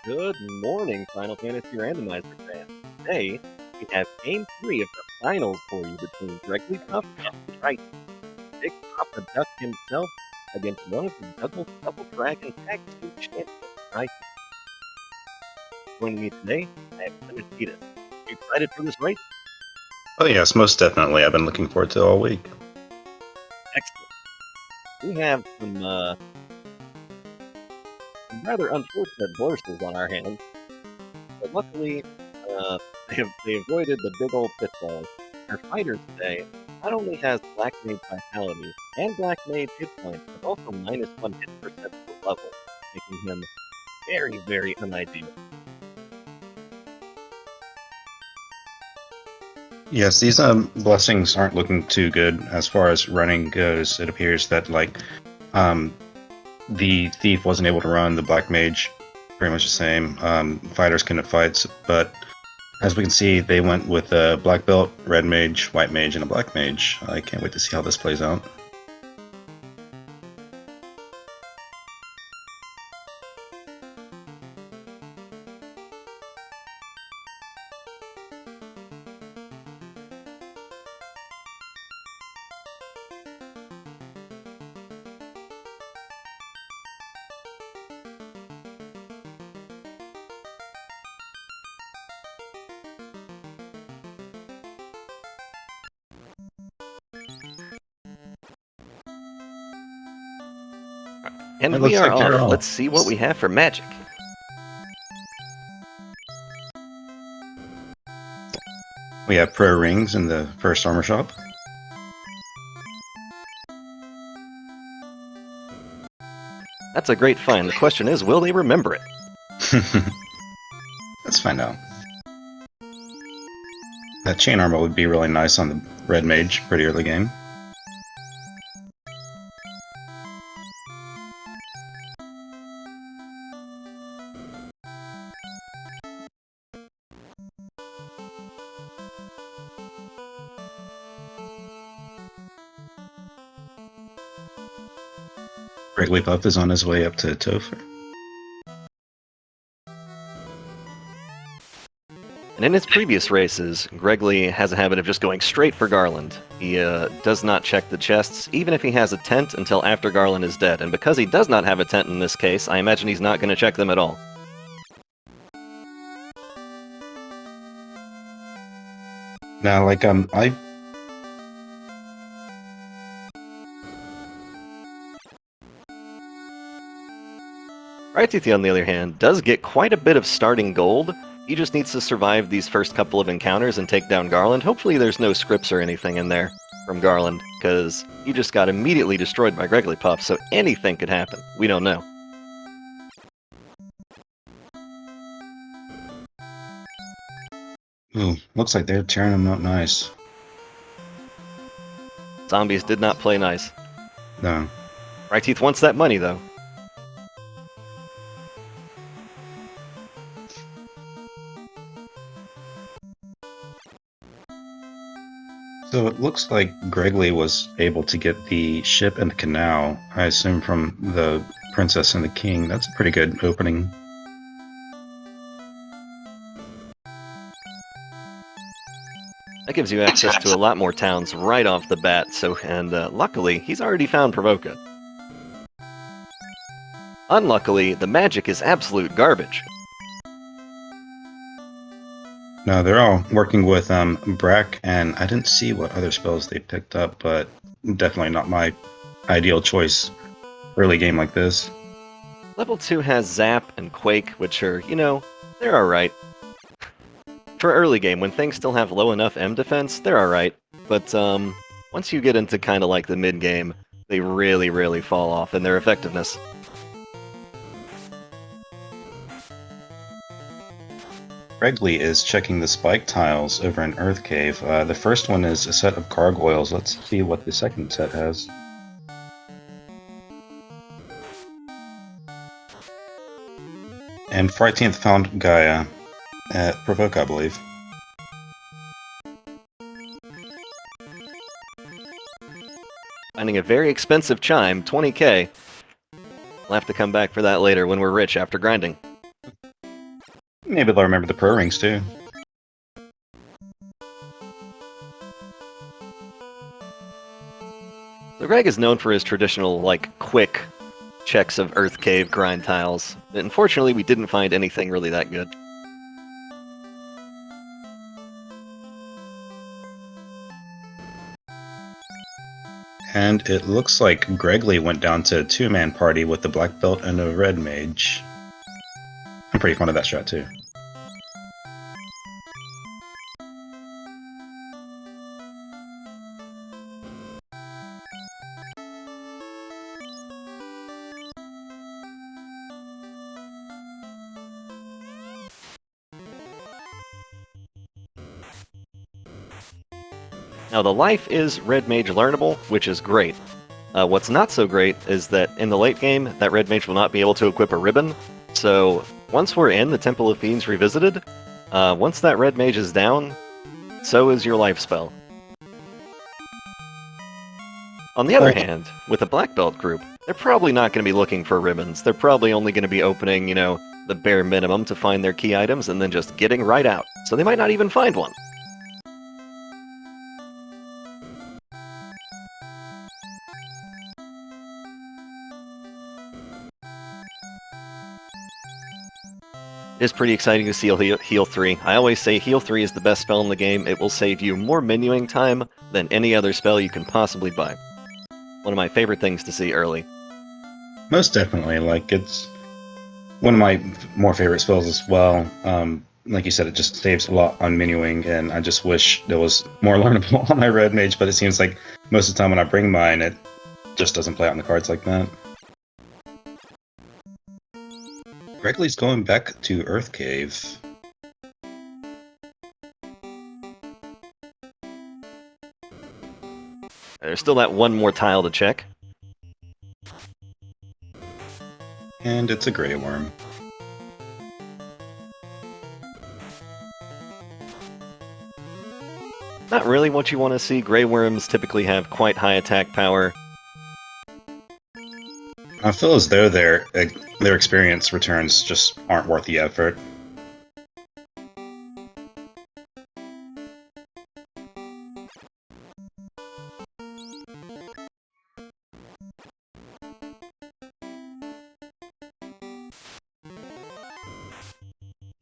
Good morning, Final Fantasy Randomizer fans. Today, we have Game 3 of the finals for you between GregglyPuff and fryteeth, Big Papa Duck himself, against one of the Double Dragon Tag Team champions, fryteeth. Joining me today, I have Leonard Titus. Are you excited for this race? Oh yes, most definitely. I've been looking forward to it all week. Excellent. We have some rather unfortunate horses on our hands, but luckily they avoided the big old pitfalls. Our fighter today not only has Black Mage Vitality and Black Mage hit points, but also -1 hit percent per level, making him very, very unideal. Yes, these blessings aren't looking too good as far as running goes. It appears that the thief wasn't able to run, the black mage pretty much the same. Fighters couldn't fight, but as we can see, they went with a black belt, red mage, white mage, and a black mage. I can't wait to see how this plays out. And we are off. Let's see what we have for magic. We have pro rings in the first armor shop. That's a great find. The question is, will they remember it? Let's find out. That chain armor would be really nice on the red mage pretty early game. GregglyPuff is on his way up to Topher. And in his previous races, Greggly has a habit of just going straight for Garland. He does not check the chests, even if he has a tent, until after Garland is dead. And because he does not have a tent in this case, I imagine he's not going to check them at all. Now, fryteeth, on the other hand, does get quite a bit of starting gold. He just needs to survive these first couple of encounters and take down Garland. Hopefully there's no scripts or anything in there from Garland, because he just got immediately destroyed by GregglyPuff, so anything could happen. We don't know. Ooh, looks like they're tearing them up nice. Zombies did not play nice. No. fryteeth wants that money, though. So it looks like Greggly was able to get the ship and the canal, I assume from the princess and the king. That's a pretty good opening. That gives you access to a lot more towns right off the bat, and luckily, he's already found Provoca. Unluckily, the magic is absolute garbage. No, they're all working with Brack, and I didn't see what other spells they picked up, but definitely not my ideal choice early game like this. Level 2 has Zap and Quake, which are, they're alright. For early game, when things still have low enough M defense, they're alright. But once you get into kind of like the mid-game, they really, really fall off in their effectiveness. Greggly is checking the spike tiles over in Earth Cave. The first one is a set of gargoyles. Let's see what the second set has. And fryteeth found Gaia at Provoca, I believe. Finding a very expensive chime, 20k. We'll have to come back for that later when we're rich after grinding. been able to remember the pro rings too. The Greg is known for his traditional, like, quick checks of Earth Cave grind tiles. Unfortunately, we didn't find anything really that good. And it looks like Greggly went down to a two-man party with the black belt and a red mage. I'm pretty fond of that strat too. Now, the life is Red Mage learnable, which is great. What's not so great is that in the late game, that Red Mage will not be able to equip a ribbon. So, once we're in the Temple of Fiends Revisited, once that Red Mage is down, so is your life spell. On the other hand, with a Black Belt group, they're probably not going to be looking for ribbons. They're probably only going to be opening, the bare minimum to find their key items and then just getting right out. So they might not even find one. It is pretty exciting to see Heal 3. I always say Heal 3 is the best spell in the game. It will save you more menuing time than any other spell you can possibly buy. One of my favorite things to see early. Most definitely, like, it's one of my more favorite spells as well. Like you said, it just saves a lot on menuing, and I just wish there was more learnable on my red mage, but it seems like most of the time when I bring mine, it just doesn't play out in the cards like that. Greggly's going back to Earth Cave. There's still that one more tile to check. And it's a Grey Worm. Not really what you want to see. Grey Worms typically have quite high attack power. I feel as though their experience returns just aren't worth the effort.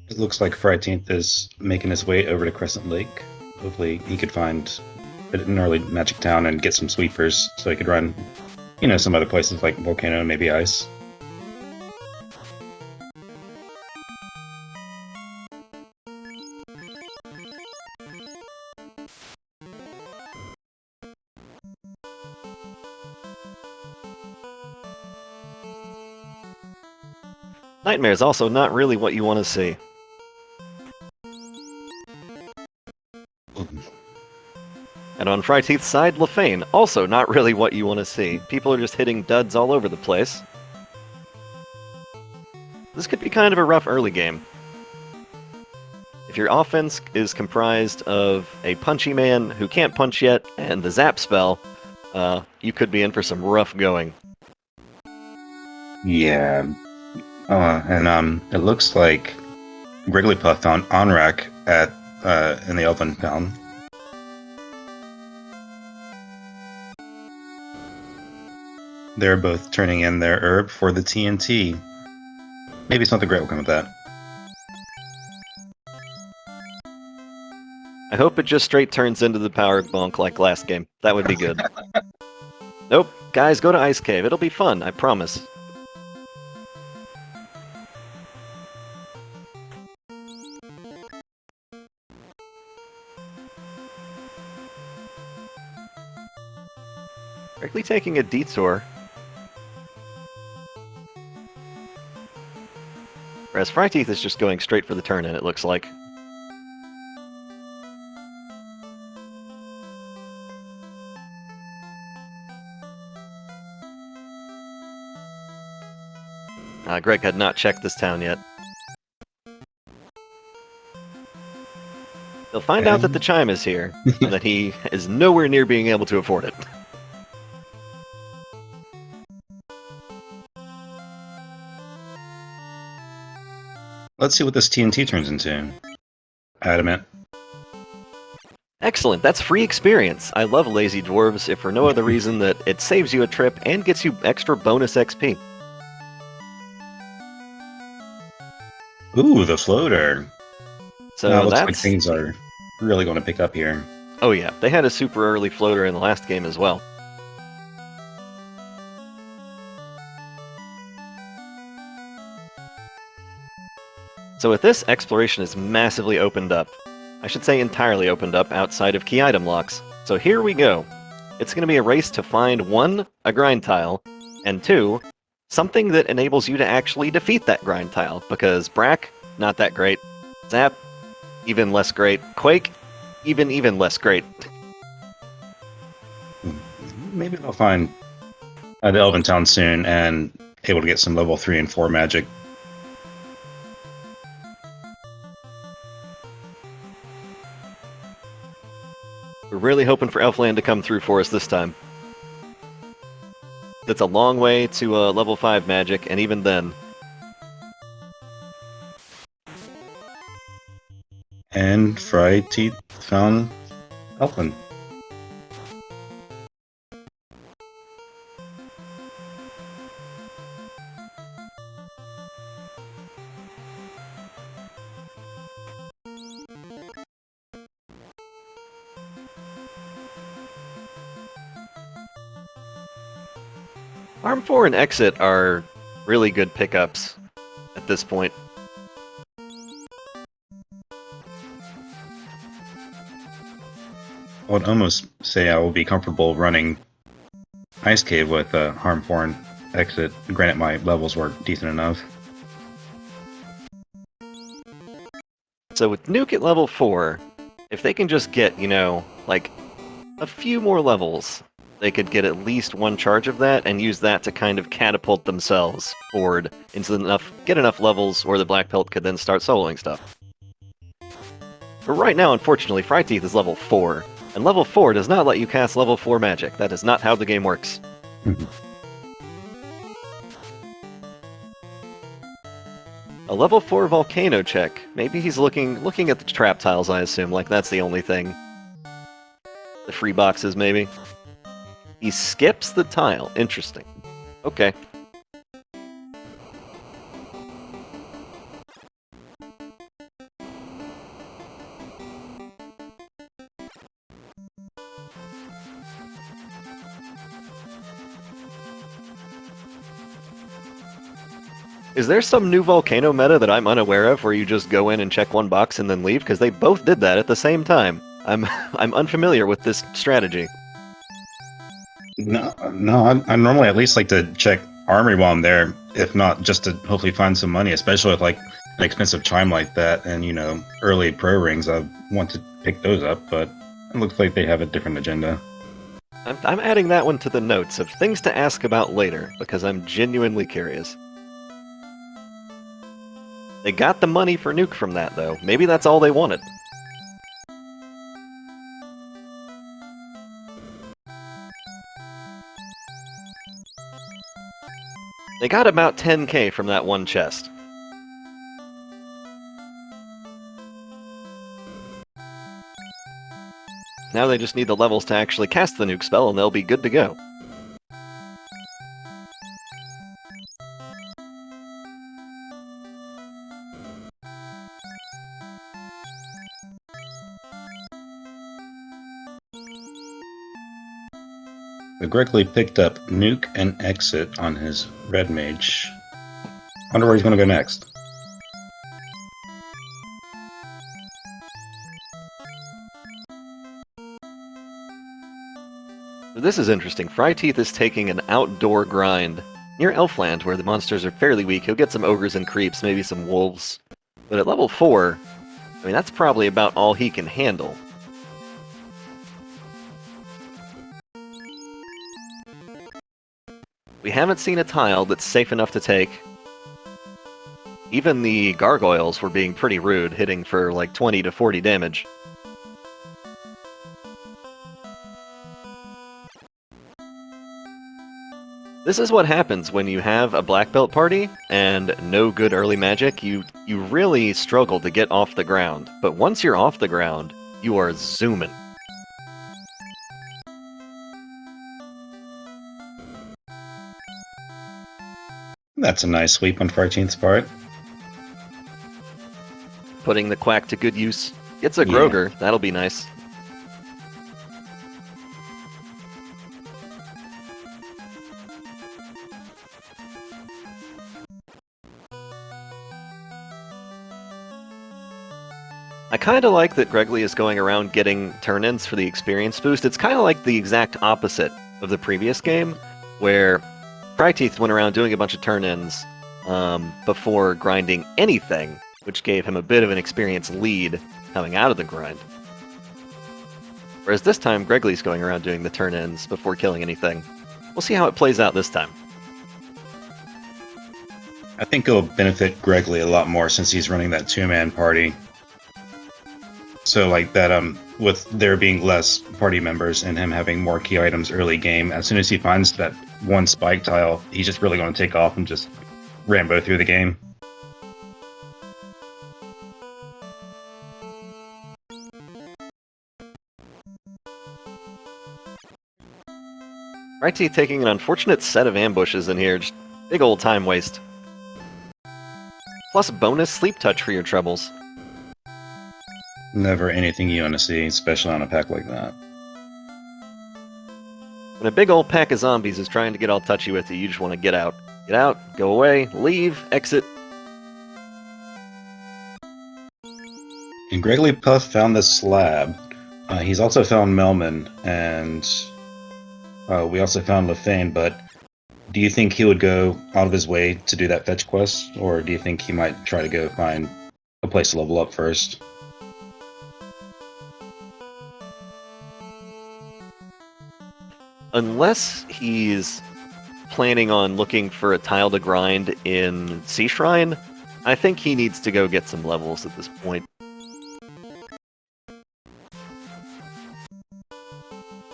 It looks like fryteeth is making his way over to Crescent Lake. Hopefully he could find an early Magic Town and get some sweepers so he could run, some other places like Volcano and maybe Ice. Nightmare is also not really what you want to see. And on fryteeth's side, Lefane, also not really what you want to see. People are just hitting duds all over the place. This could be kind of a rough early game. If your offense is comprised of a punchy man who can't punch yet, and the zap spell, you could be in for some rough going. Yeah. And it looks like GregglyPuff found Onrak in the Elven Town. They're both turning in their herb for the TNT. Maybe something great will come of that. I hope it just straight turns into the power bonk like last game. That would be good. Nope. Guys, go to Ice Cave. It'll be fun, I promise. Greggly taking a detour. Whereas fryteeth is just going straight for the turn-in, it looks like. Greg had not checked this town yet. He'll find out that the chime is here, and that he is nowhere near being able to afford it. let's see what this TNT turns into. Adamant. Excellent, that's free experience. I love lazy dwarves, if for no other reason that it saves you a trip and gets you extra bonus XP. Ooh, the floater. So Now it looks that's... like things are really going to pick up here. Oh yeah, they had a super early floater in the last game as well. So with this, exploration is massively opened up. I should say entirely opened up outside of key item locks. So here we go. It's going to be a race to find 1, a grind tile, and 2, something that enables you to actually defeat that grind tile, because Brack, not that great. Zap, even less great. Quake, even less great. Maybe they'll find the Elven Town soon and able to get some level 3 and 4 magic. We're really hoping for Elfland to come through for us this time. That's a long way to level 5 magic, and even then. And fryteeth found Elfland. Arm 4 and Exit are really good pickups at this point. I would almost say I will be comfortable running Ice Cave with Harm 4 and Exit. Granted, my levels were decent enough. So with Nuke at level 4, if they can just get, you know, like, a few more levels, they could get at least 1 charge of that and use that to kind of catapult themselves forward into get enough levels where the Black Pelt could then start soloing stuff. But right now, unfortunately, Fryteeth is level 4, and level 4 does not let you cast level 4 magic. That is not how the game works. A level 4 volcano check. Maybe he's looking at the trap tiles, I assume, like that's the only thing. The free boxes, maybe. He skips the tile. Interesting. Okay. Is there some new volcano meta that I'm unaware of where you just go in and check 1 box and then leave? Because they both did that at the same time. I'm unfamiliar with this strategy. No, I normally at least like to check armory while I'm there, if not just to hopefully find some money, especially with like an expensive chime like that and, you know, early pro rings. I want to pick those up, but it looks like they have a different agenda. I'm adding that one to the notes of things to ask about later, because I'm genuinely curious. They got the money for Nuke from that, though. Maybe that's all they wanted. They got about 10k from that 1 chest. Now they just need the levels to actually cast the Nuke spell, and they'll be good to go. So Greggly picked up Nuke and Exit on his Red Mage. Wonder where he's going to go next. This is interesting. Fryteeth is taking an outdoor grind near Elfland, where the monsters are fairly weak. He'll get some ogres and creeps, maybe some wolves. But at level 4, I mean, that's probably about all he can handle. We haven't seen a tile that's safe enough to take. Even the gargoyles were being pretty rude, hitting for like 20 to 40 damage. This is what happens when you have a black belt party and no good early magic. You really struggle to get off the ground. But once you're off the ground, you are zooming. That's a nice sweep on fryteeth's part. Putting the quack to good use. Gets a Yeah. Groger, that'll be nice. I kind of like that Greggly is going around getting turn-ins for the experience boost. It's kind of like the exact opposite of the previous game, where fryteeth went around doing a bunch of turn-ins before grinding anything, which gave him a bit of an experience lead coming out of the grind. Whereas this time, Greggly's going around doing the turn-ins before killing anything. We'll see how it plays out this time. I think it'll benefit Greggly a lot more since he's running that two-man party. So like that, with there being less party members and him having more key items early game, as soon as he finds that one spike tile, he's just really going to take off and just Rambo through the game. fryteeth taking an unfortunate set of ambushes in here, just big old time waste. Plus bonus sleep touch for your troubles. Never anything you want to see, especially on a pack like that. When a big old pack of zombies is trying to get all touchy with you, you just want to get out. Get out, go away, leave, exit. And GregglyPuff found this slab. He's also found Melman, and we also found Lefane, but do you think he would go out of his way to do that fetch quest, or do you think he might try to go find a place to level up first? Unless he's planning on looking for a tile to grind in Sea Shrine, I think he needs to go get some levels at this point.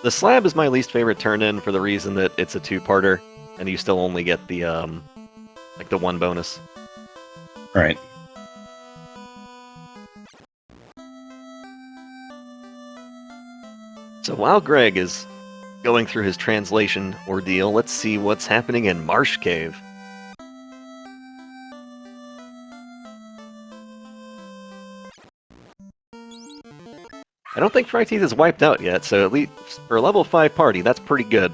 The slab is my least favorite turn-in for the reason that it's a two-parter, and you still only get the, like the one bonus. Right. So while Greg is going through his translation ordeal, let's see what's happening in Marsh Cave. I don't think fryteeth is wiped out yet, so at least for a level 5 party, that's pretty good.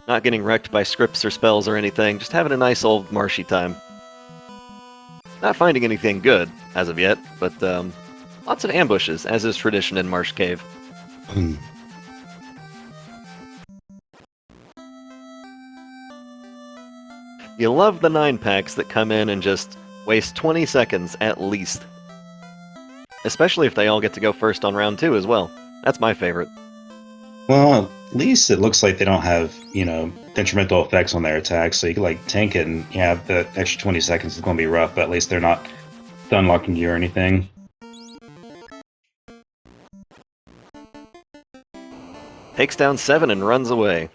Not getting wrecked by scripts or spells or anything, just having a nice old marshy time. Not finding anything good, as of yet, but lots of ambushes, as is tradition in Marsh Cave. You love the 9-packs that come in and just waste 20 seconds at least. Especially if they all get to go first on round 2 as well. That's my favorite. Well, at least it looks like they don't have, detrimental effects on their attacks, so you can, tank it, and, the extra 20 seconds is going to be rough, but at least they're not stun locking you or anything. Takes down 7 and runs away.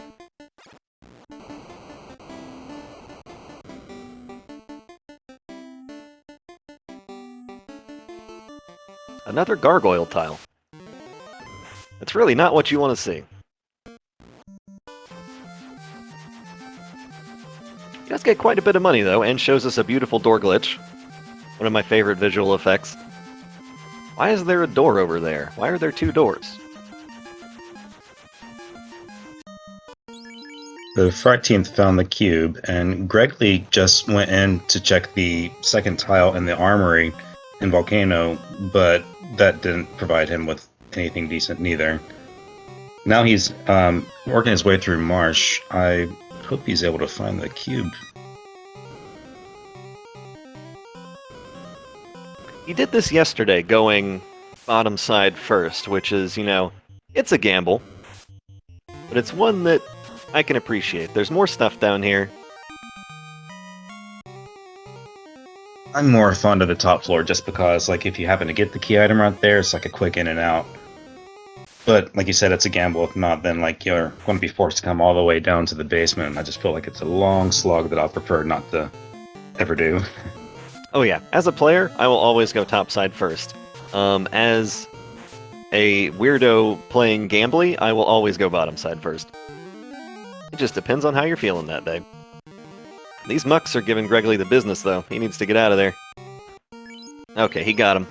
Another gargoyle tile. It's really not what you want to see. He does get quite a bit of money, though, and shows us a beautiful door glitch. One of my favorite visual effects. Why is there a door over there? Why are there 2 doors? So fryteeth found the cube, and Greggly just went in to check the second tile in the armory in Volcano, but that didn't provide him with anything decent neither. Now he's working his way through Marsh. I hope he's able to find the cube. He did this yesterday, going bottom side first, which is, it's a gamble. But it's one that I can appreciate. There's more stuff down here. I'm more fond of the top floor just because, if you happen to get the key item right there, it's like a quick in and out. But like you said, it's a gamble. If not, then like you're going to be forced to come all the way down to the basement. And I just feel like it's a long slog that I'll prefer not to ever do. Oh yeah, as a player, I will always go topside first. As a weirdo playing Gambly, I will always go bottom side first. It just depends on how you're feeling that day. These mucks are giving Greggly the business, though. He needs to get out of there. Okay, he got him.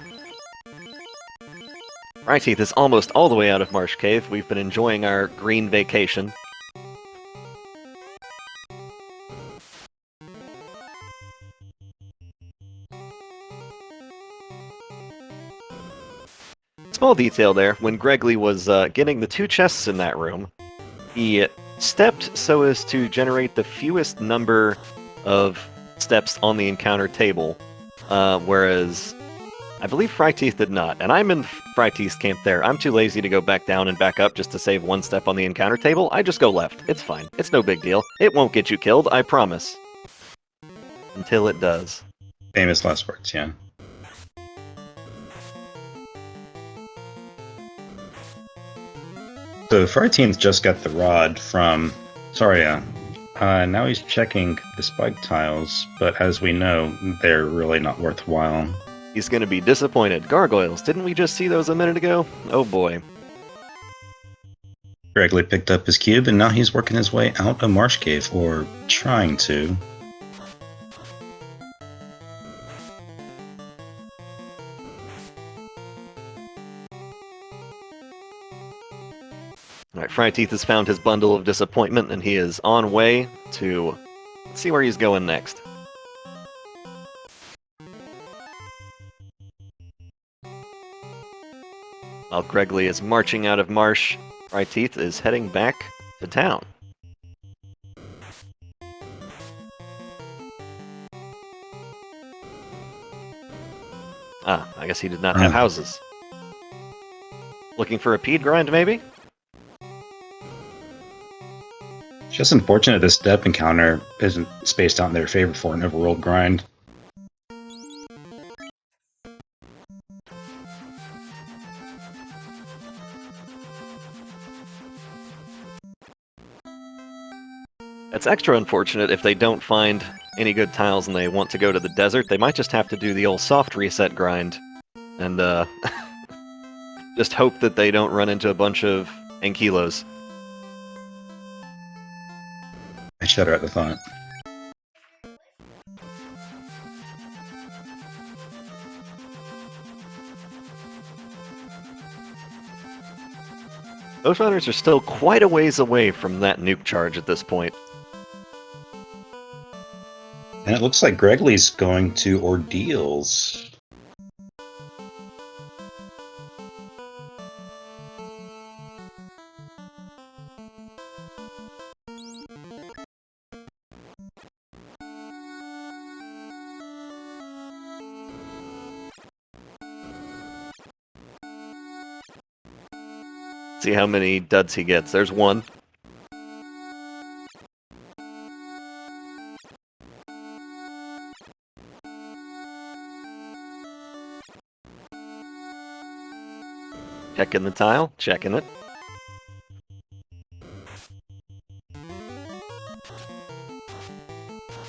Fryteeth is almost all the way out of Marsh Cave. We've been enjoying our green vacation. Small detail there, when Greggly was getting the 2 chests in that room, he stepped so as to generate the fewest number of steps on the encounter table, whereas I believe Fryteeth did not, and I'm in Fryteeth's camp there. I'm too lazy to go back down and back up just to save 1 step on the encounter table. I just go left. It's fine. It's no big deal. It won't get you killed, I promise. Until it does. Famous last words, yeah. So Fryteeth just got the rod from Saria. Now he's checking the spike tiles, but as we know, they're really not worthwhile. He's gonna be disappointed. Gargoyles, didn't we just see those a minute ago? Oh boy. Greggly picked up his cube, and now he's working his way out of Marsh Cave, or trying to. Alright, Fryteeth has found his bundle of disappointment, and he is on way to... Let's see where he's going next. While Greggly is marching out of Marsh, Fryteeth is heading back to town. Ah, I guess he did not have houses. Looking for a peed grind, maybe? It's just unfortunate this step encounter isn't spaced out in their favor for an overworld grind. It's extra unfortunate if they don't find any good tiles and they want to go to the desert. They might just have to do the old soft reset grind and just hope that they don't run into a bunch of ankylos. I shudder at the thought. Those runners are still quite a ways away from that nuke charge at this point. And it looks like Greggly's going to Ordeals. See how many duds he gets. There's one. Checking the tile, checking it.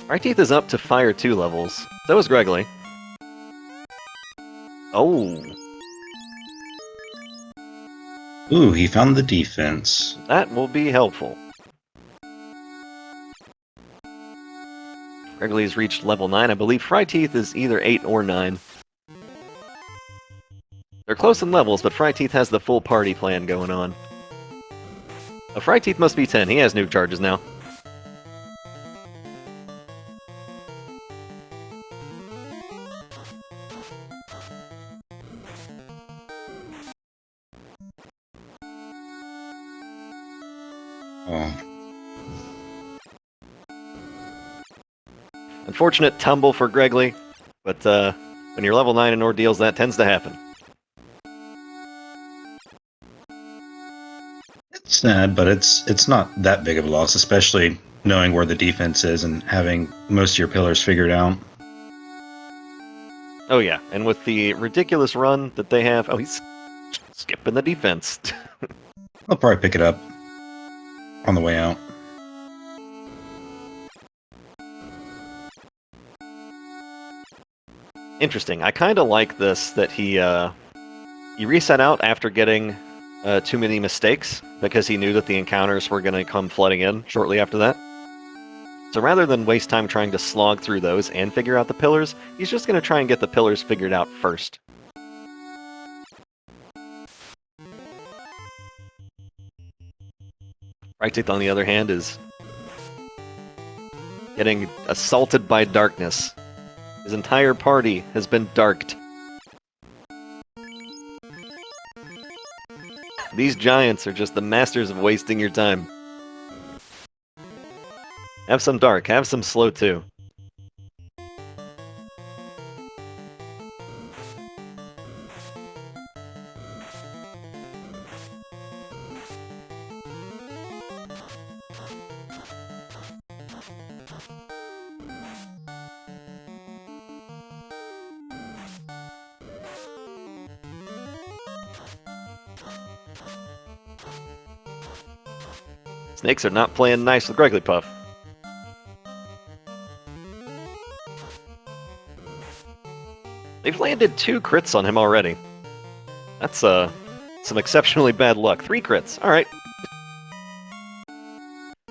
Fryteeth is up to Fire 2 levels. So is Greggly. Oh, Ooh, he found the defense. that will be helpful. Greggly's reached level 9. I believe Fryteeth is either 8 or 9. They're close in levels, but Fryteeth has the full party plan going on. Fryteeth must be 10. He has nuke charges now. Oh. Unfortunate tumble for Greggly, but when you're level 9 in Ordeals, that tends to happen. It's sad, but it's not that big of a loss, especially knowing where the defense is and having most of your pillars figured out. Oh yeah, and with the ridiculous run that they have... Oh, he's Skipping the defense. I'll probably pick it up on the way out. Interesting. I kind of like this, that he reset out after getting too many mistakes, because he knew that the encounters were going to come flooding in shortly after that. So rather than waste time trying to slog through those and figure out the pillars, he's just going to try and get the pillars figured out first. Fryteeth, on the other hand, is getting assaulted by darkness. His entire party has been darked. These giants are just the masters of wasting your time. Have some dark, have some slow too. Snakes are not playing nice with GregglyPuff. They've landed 2 crits on him already. That's some exceptionally bad luck. 3 crits. Alright.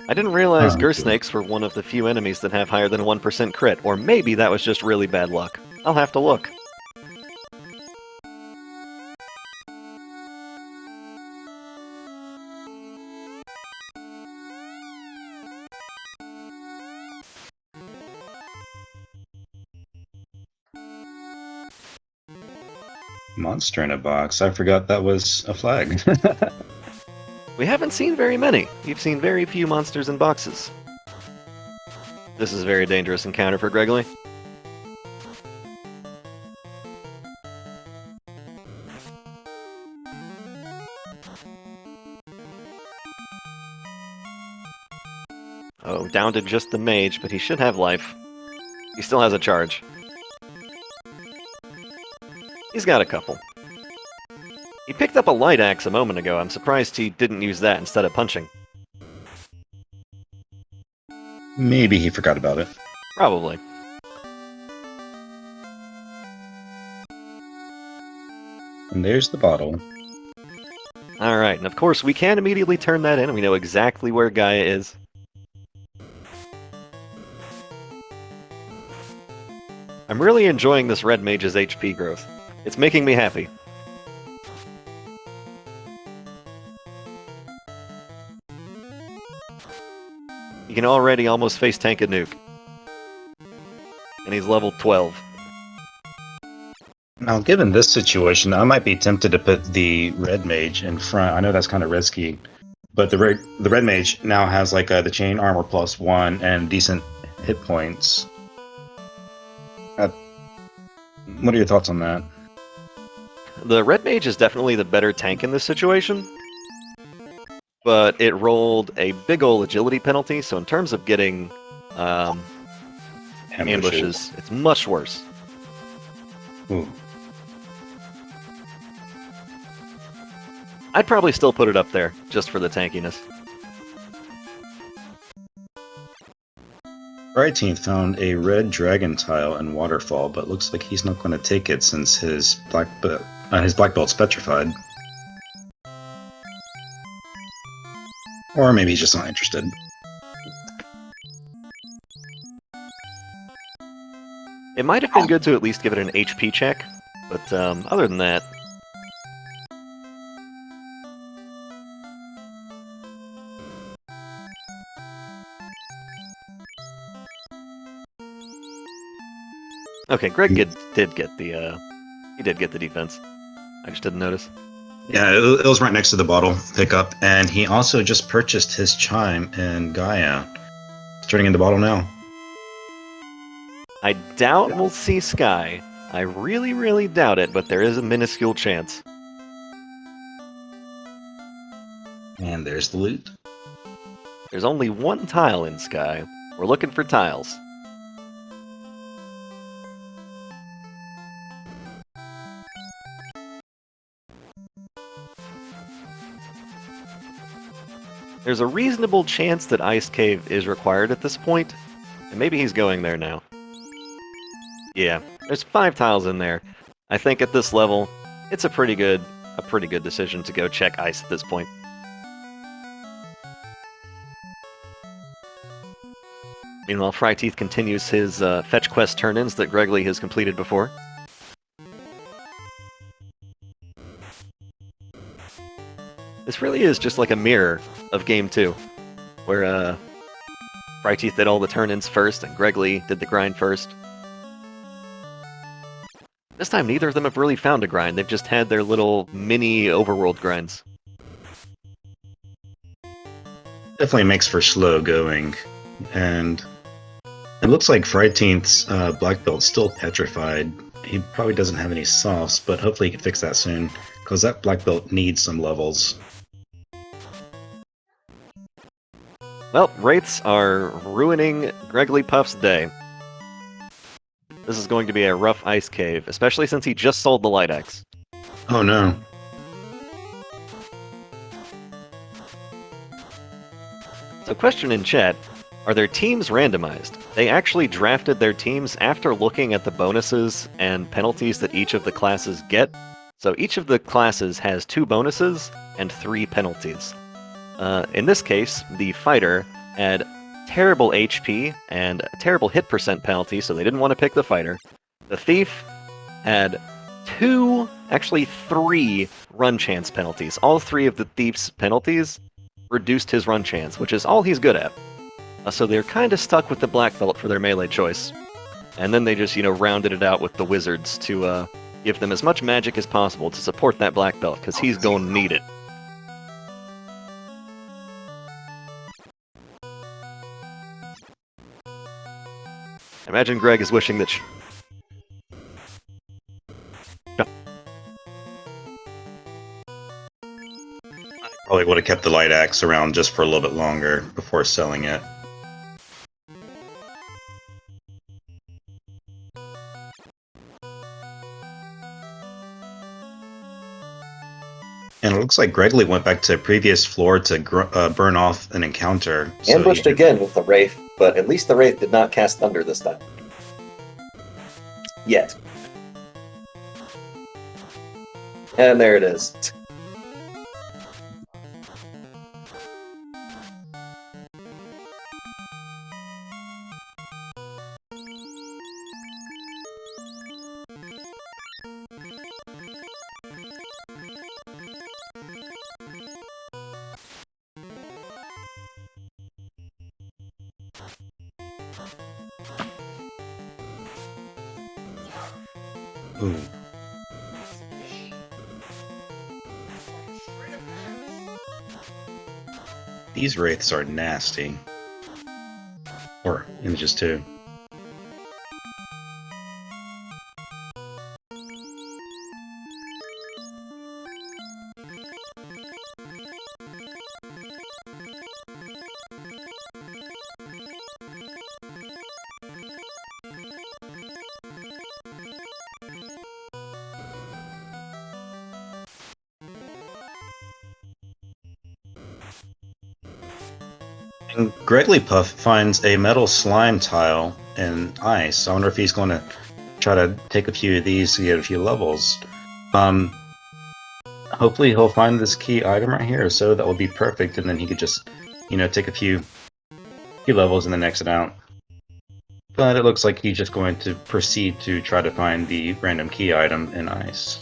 I didn't realize Snakes were one of the few enemies that have higher than 1% crit, or maybe that was just really bad luck. I'll have to look. Monster in a box. I forgot that was a flag. We haven't seen very many. We've seen very few monsters in boxes. This is a very dangerous encounter for Greggly. Oh, down to just the mage, but he should have life. He still has a charge. He's got a couple. He picked up a light axe a moment ago. I'm surprised he didn't use that instead of punching. Maybe he forgot about it. Probably. And there's the bottle. Alright, and of course we can immediately turn that in, and we know exactly where Gaia is. I'm really enjoying this red mage's HP growth. It's making me happy. You can already almost face tank a nuke. And he's level 12. Now, given this situation, I might be tempted to put the red mage in front. I know that's kind of risky, but the red mage now has like the chain armor +1 and decent hit points. What are your thoughts on that? The red mage is definitely the better tank in this situation, but it rolled a big ol' agility penalty, so in terms of getting ambushes, it's much worse. Ooh. I'd probably still put it up there, just for the tankiness. Fryteeth found a red dragon tile in Waterfall, but looks like he's not going to take it since his black belt's petrified. Or maybe he's just not interested. It might have been good to at least give it an HP check, but other than that... Okay, Greg did get the defense. I just didn't notice. Yeah, it was right next to the bottle pickup, and he also just purchased his chime in Gaia. It's turning into bottle now. I doubt we'll see Sky. I really, really doubt it, but there is a minuscule chance. And there's the loot. There's only one tile in Sky. We're looking for tiles. There's a reasonable chance that Ice Cave is required at this point, and maybe he's going there now. Yeah, there's 5 tiles in there. I think at this level, it's a pretty good decision to go check Ice at this point. Meanwhile, Fryteeth continues his fetch quest turn-ins that Greggly has completed before. This really is just like a mirror of Game 2, where Fryteeth did all the turn-ins first, and Greggly did the grind first. This time, neither of them have really found a grind. They've just had their little mini overworld grinds. Definitely makes for slow going, and it looks like Fryteeth's black belt's still petrified. He probably doesn't have any softs, but hopefully he can fix that soon, because that black belt needs some levels. Well, Wraiths are ruining GregglyPuff's day. This is going to be a rough Ice Cave, especially since he just sold the Light Axe. Oh no. So question in chat, are their teams randomized? They actually drafted their teams after looking at the bonuses and penalties that each of the classes get. So each of the classes has 2 bonuses and 3 penalties. In this case, the fighter had terrible HP and a terrible hit percent penalty, so they didn't want to pick the fighter. The thief had 2, actually 3 run chance penalties. All 3 of the thief's penalties reduced his run chance, which is all he's good at. So they're kind of stuck with the black belt for their melee choice. And then they just, rounded it out with the wizards to give them as much magic as possible to support that black belt, because he's going to need it. Imagine Greg is wishing that... Probably would have kept the Light Axe around just for a little bit longer before selling it. And it looks like Greggly went back to a previous floor to burn off an encounter. Ambushed again with the Wraith, but at least the Wraith did not cast Thunder this time. Yet. And there it is. Ooh. These Wraiths are nasty. Or images too. And GregglyPuff finds a metal slime tile in ice. I wonder if he's going to try to take a few of these to get a few levels. Hopefully he'll find this key item right here, so that will be perfect, and then he could just, take a few levels and then exit out. But it looks like he's just going to proceed to try to find the random key item in ice.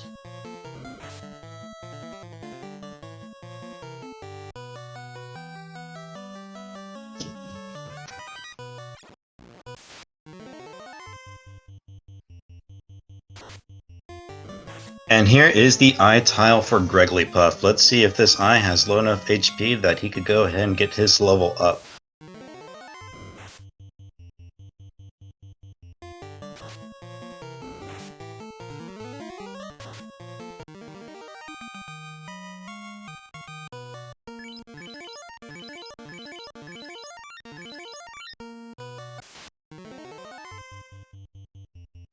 And here is the eye tile for GregglyPuff. Let's see if this eye has low enough HP that he could go ahead and get his level up.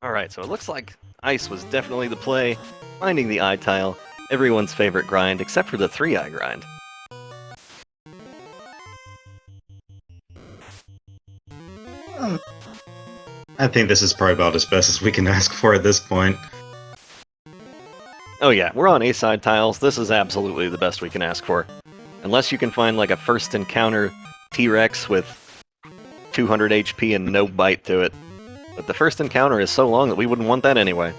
Alright, so it looks like ice was definitely the play. Finding the eye tile, everyone's favorite grind, except for the 3-eye grind. I think this is probably about as best as we can ask for at this point. Oh yeah, we're on A-side tiles. This is absolutely the best we can ask for. Unless you can find like a first encounter T-Rex with 200 HP and no bite to it. But the first encounter is so long that we wouldn't want that anyway.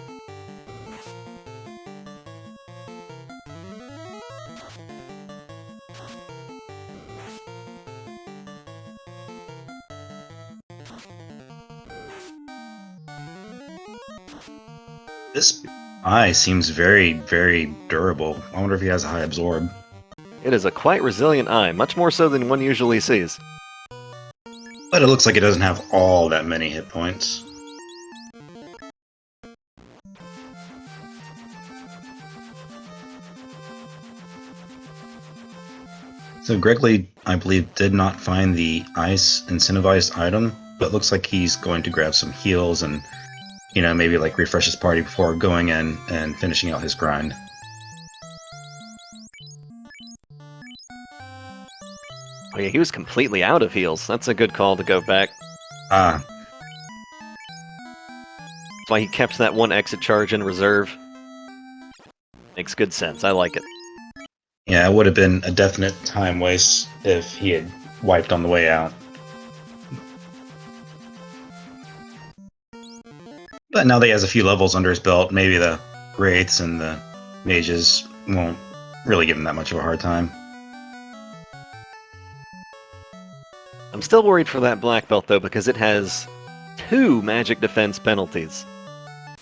This eye seems very, very durable. I wonder if he has a high absorb. It is a quite resilient eye, much more so than one usually sees. But it looks like it doesn't have all that many hit points. So Greggly, I believe, did not find the ice incentivized item, but looks like he's going to grab some heals and, you know, maybe like refresh his party before going in and finishing out his grind. Oh yeah, he was completely out of heals. That's a good call to go back. Ah, That's why he kept that one exit charge in reserve. Makes good sense. I like it. yeah, it would have been a definite time waste if he had wiped on the way out. But now that he has a few levels under his belt, maybe the Wraiths and the Mages won't really give him that much of a hard time. I'm still worried for that black belt though, because it has 2 magic defense penalties.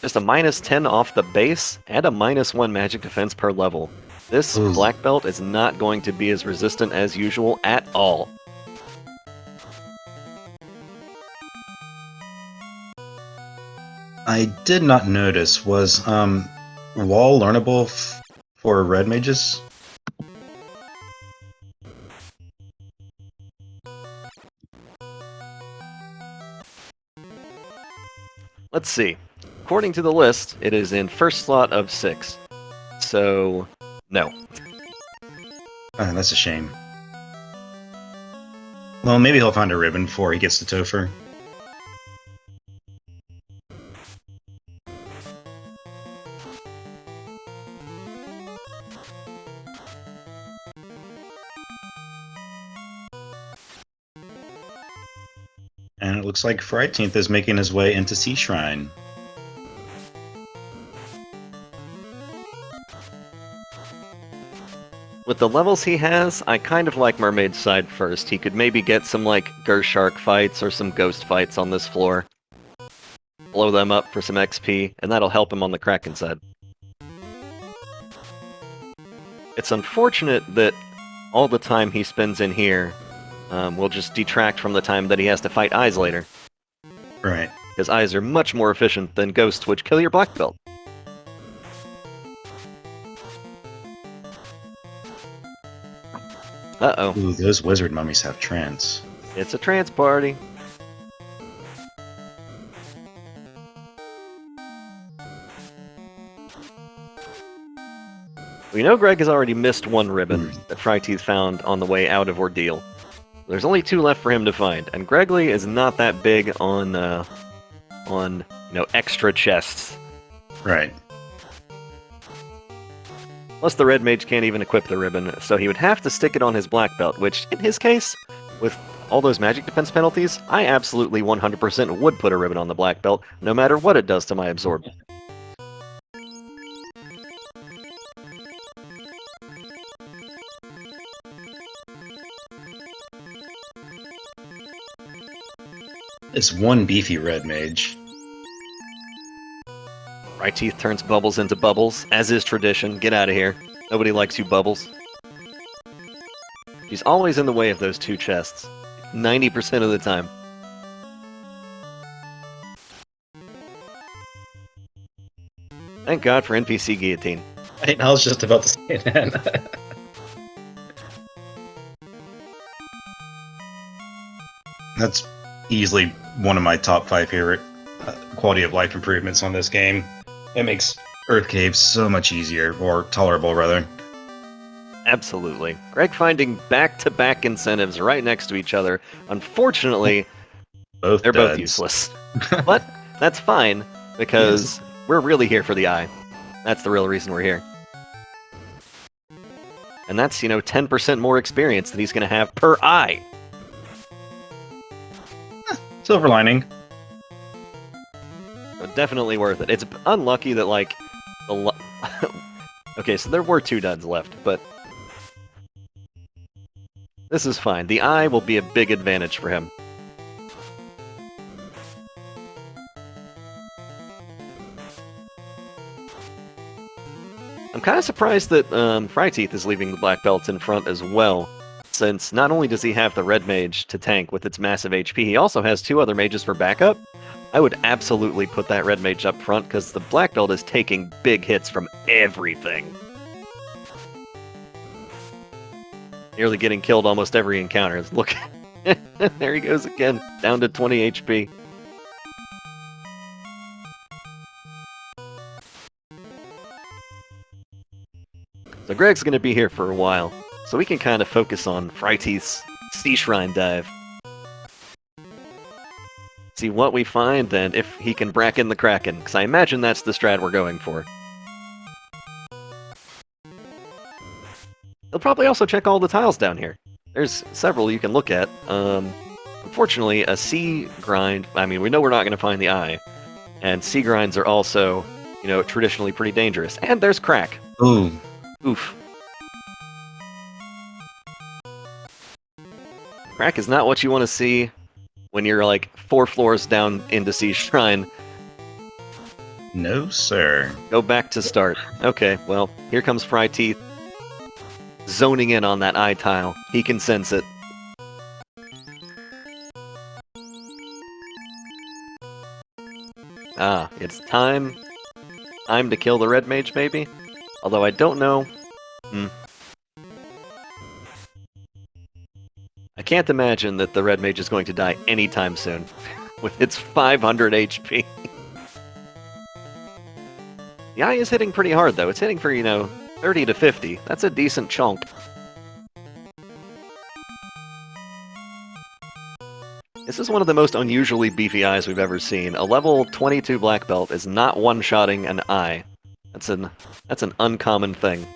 Just a -10 off the base, and a -1 magic defense per level. This Ooh. black belt is not going to be as resistant as usual at all. I did not notice, was Wall learnable for red mages? Let's see. According to the list, it is in first slot of 6. So, no. That's a shame. Well, maybe he'll find a ribbon before he gets to Topher. And it looks like fryteeth is making his way into Sea Shrine. With the levels he has, I kind of like Mermaid's side first. He could maybe get some, like, Gershark fights or some Ghost fights on this floor. Blow them up for some XP, and that'll help him on the Kraken side. It's unfortunate that all the time he spends in here will just detract from the time that he has to fight Eyes later. Right. Because Eyes are much more efficient than Ghosts, which kill your black belt. Uh-oh. Ooh, those wizard mummies have trance. It's a trance party. We know Greg has already missed one ribbon that fryteeth found on the way out of Ordeal. There's only 2 left for him to find, and Greggly is not that big on extra chests. Right. Plus, the red mage can't even equip the ribbon, so he would have to stick it on his black belt, which, in his case, with all those magic defense penalties, I absolutely 100% would put a ribbon on the black belt, no matter what it does to my absorb. It's one beefy red mage. Fryteeth turns Bubbles into Bubbles, as is tradition. Get out of here. Nobody likes you, Bubbles. She's always in the way of those 2 chests. 90% of the time. Thank God for NPC Guillotine. I was just about to say that. That's easily one of my top 5 favorite quality of life improvements on this game. It makes Earth Caves so much easier, or tolerable rather. Absolutely. Greg finding back-to-back incentives right next to each other. Unfortunately, Both They're both duds. useless. But that's fine, because we're really here for the eye. That's the real reason we're here. And that's, 10% more experience that he's going to have per eye. Silver lining. So definitely worth it. It's unlucky that, like, okay, so there were 2 duds left, but this is fine. The eye will be a big advantage for him. I'm kind of surprised that Fryteeth is leaving the black belts in front as well, since not only does he have the red mage to tank with its massive HP, he also has 2 other mages for backup. I would absolutely put that red mage up front, because the black belt is taking big hits from everything. Nearly getting killed almost every encounter. Look, there he goes again, down to 20 HP. So Greg's going to be here for a while, so we can kind of focus on Fryteeth's Sea Shrine dive. See what we find, and if he can bracken the Kraken, because I imagine that's the strat we're going for. He'll probably also check all the tiles down here. There's several you can look at. Unfortunately, a sea grind, I mean, we know we're not going to find the eye, and sea grinds are also, traditionally pretty dangerous. And there's Crack. Ooh. Oof. Crack is not what you want to see when you're like 4 floors down into Sea Shrine. No, sir. Go back to start. Okay, well, here comes Fryteeth, zoning in on that eye tile. He can sense it. Ah, it's time. Time to kill the red mage, maybe? Although I don't know. I can't imagine that the red mage is going to die anytime soon, with its 500 HP. The eye is hitting pretty hard, though. It's hitting for, 30 to 50. That's a decent chunk. This is one of the most unusually beefy eyes we've ever seen. A level 22 black belt is not one-shotting an eye. That's an uncommon thing.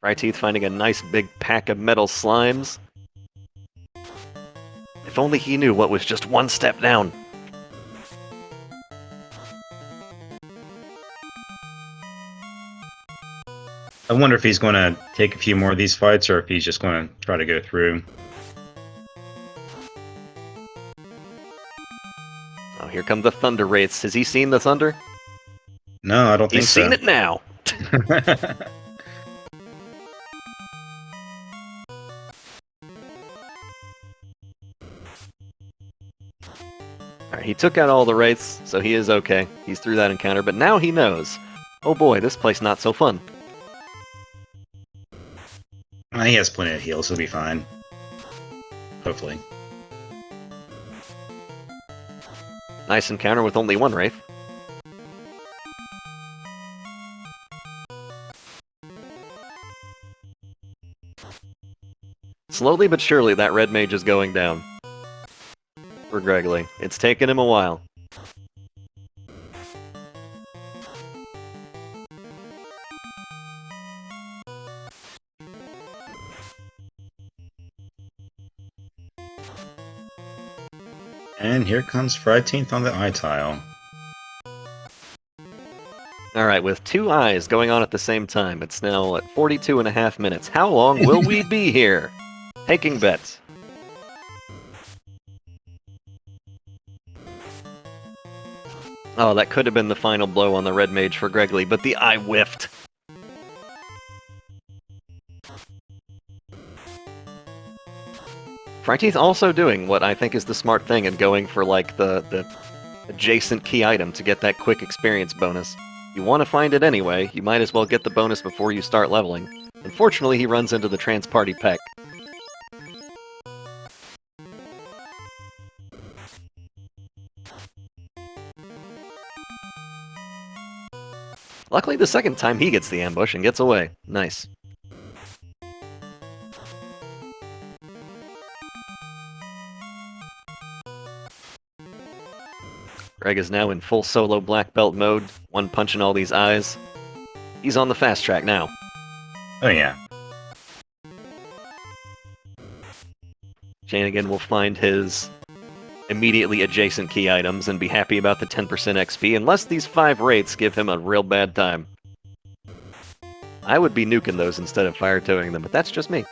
Fryteeth finding a nice big pack of metal slimes. If only he knew what was just one step down. I wonder if he's going to take a few more of these fights, or if he's just going to try to go through. Oh, here come the Thunder Wraiths. Has he seen the Thunder? No, I don't think so. He's seen it now! Alright, he took out all the Wraiths, so he is okay. He's through that encounter, but now he knows. Oh boy, this place not so fun. He has plenty of heals, he'll be fine. Hopefully. Nice encounter with only 1 Wraith. Slowly but surely, that red mage is going down. For Greggly. It's taken him a while. And here comes Fryteeth on the eye tile. Alright, with 2 eyes going on at the same time, it's now at 42.5 minutes. How long will we be here? Taking bets. Oh, that could have been the final blow on the red mage for Greggly, but the eye whiffed. Fryteeth also doing what I think is the smart thing and going for like the adjacent key item to get that quick experience bonus. You want to find it anyway, you might as well get the bonus before you start leveling. Unfortunately, he runs into the trans-party peck. Luckily, the second time he gets the ambush and gets away. Nice. Greg is now in full solo black belt mode, one punching all these eyes. He's on the fast track now. Oh yeah. Shanigan will find his immediately adjacent key items and be happy about the 10% XP, unless these 5 wraiths give him a real bad time. I would be nuking those instead of fire towing them, but that's just me.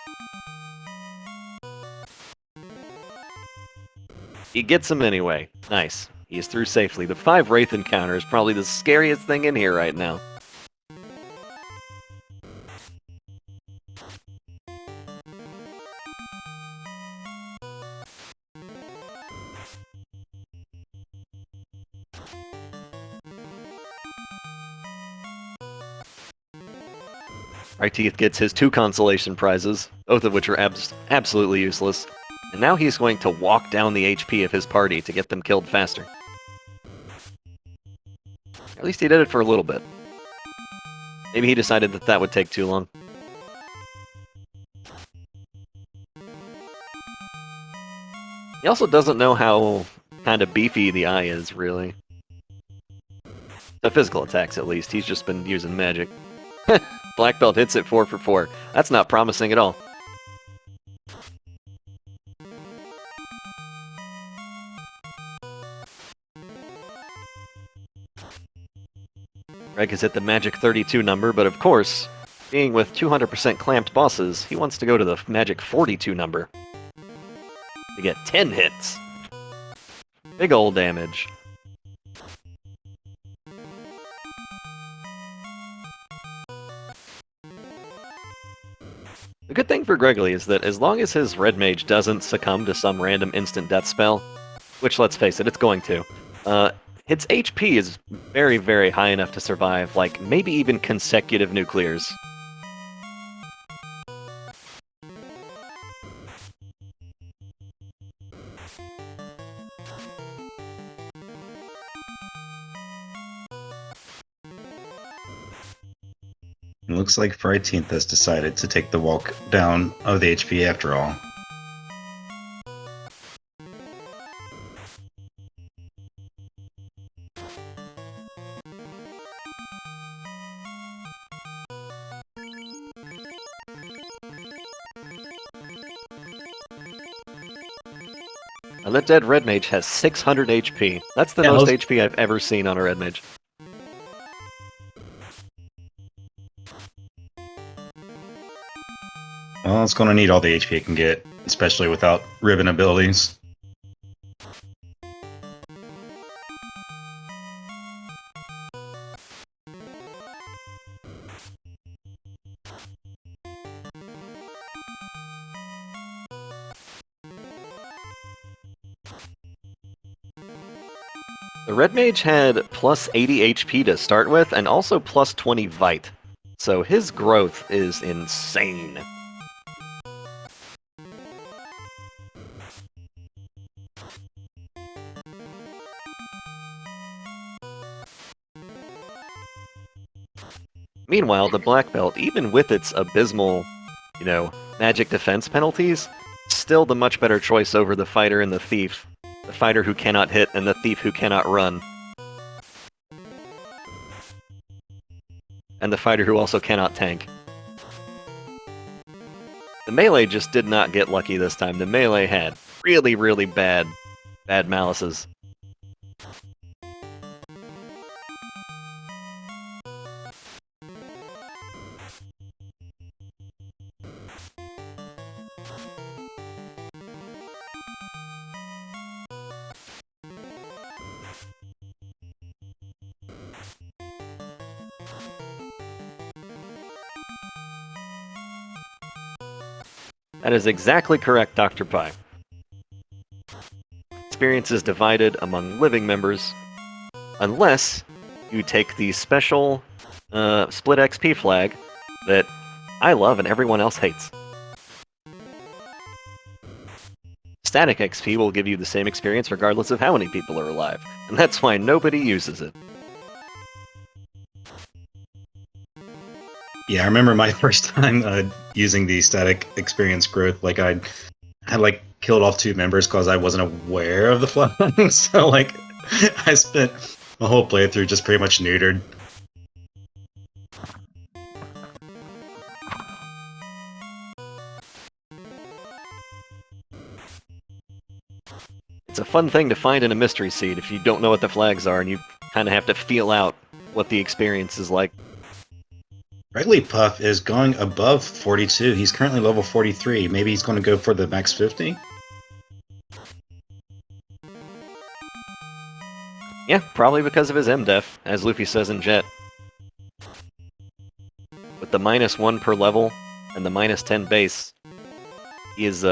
He gets them anyway. Nice. He is through safely. The 5 wraith encounter is probably the scariest thing in here right now. Fryteeth gets his 2 consolation prizes, both of which are absolutely useless. And now he's going to walk down the HP of his party to get them killed faster. At least he did it for a little bit. Maybe he decided that that would take too long. He also doesn't know how kind of beefy the eye is, really. The physical attacks, at least. He's just been using magic. Black belt hits it 4 for 4. That's not promising at all. Greg has hit the magic 32 number, but of course, being with 200% clamped bosses, he wants to go to the magic 42 number to get 10 hits. Big ol' damage. The good thing for Greggly is that as long as his red mage doesn't succumb to some random instant death spell, which, let's face it, it's going to, its HP is very, very high enough to survive, like, maybe even consecutive nuclears. It looks like fryteeth has decided to take the walk down of the HP after all. That dead red mage has 600 HP. That's the most HP I've ever seen on a red mage. Well, it's going to need all the HP it can get, especially without ribbon abilities. The red mage had plus 80 HP to start with, and also plus 20 Vite. So his growth is insane. Meanwhile, the black belt, even with its abysmal, magic defense penalties, still the much better choice over the fighter and the thief. The fighter who cannot hit and the thief who cannot run. And the fighter who also cannot tank. The melee just did not get lucky this time. The melee had really, really bad malices. That is exactly correct, Dr. Pie. Experience is divided among living members, unless you take the special split XP flag that I love and everyone else hates. Static XP will give you the same experience regardless of how many people are alive, and that's why nobody uses it. Yeah, I remember my first time using the static experience growth. Like I had like killed off 2 members because I wasn't aware of the flying. So like I spent a whole playthrough just pretty much neutered. It's a fun thing to find in a mystery seed if you don't know what the flags are and you kind of have to feel out what the experience is like. GregglyPuff is going above 42. He's currently level 43. Maybe he's going to go for the max 50? Yeah, probably because of his MDef, as Luffy says in Jet. With the -1 per level and the -10 base, he is,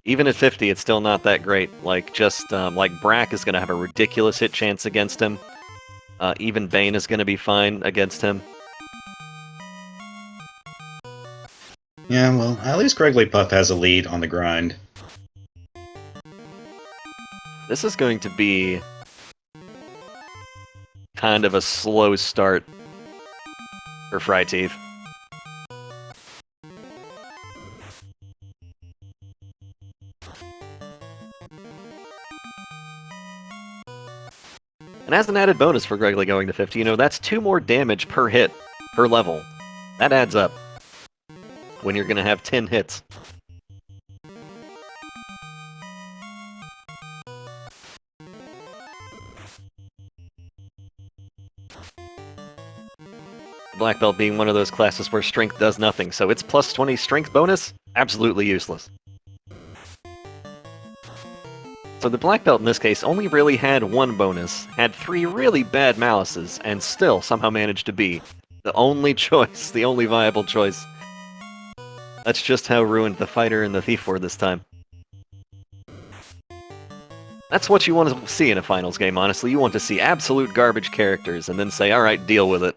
even at 50, it's still not that great. Like, like, Brack is going to have a ridiculous hit chance against him. Even Bane is going to be fine against him. Yeah, well, at least GregglyPuff has a lead on the grind. This is going to be kind of a slow start for Fryteeth. And as an added bonus for Greggly going to 50, you know, that's 2 more damage per hit, per level. That adds up when you're going to have 10 hits. Black Belt being one of those classes where strength does nothing, so its +20 strength bonus, absolutely useless. So the Black Belt in this case only really had 1 bonus, had 3 really bad malices, and still somehow managed to be the only choice, the only viable choice. That's just how ruined the fighter and the thief were this time. That's what you want to see in a finals game, honestly. You want to see absolute garbage characters and then say, alright, deal with it.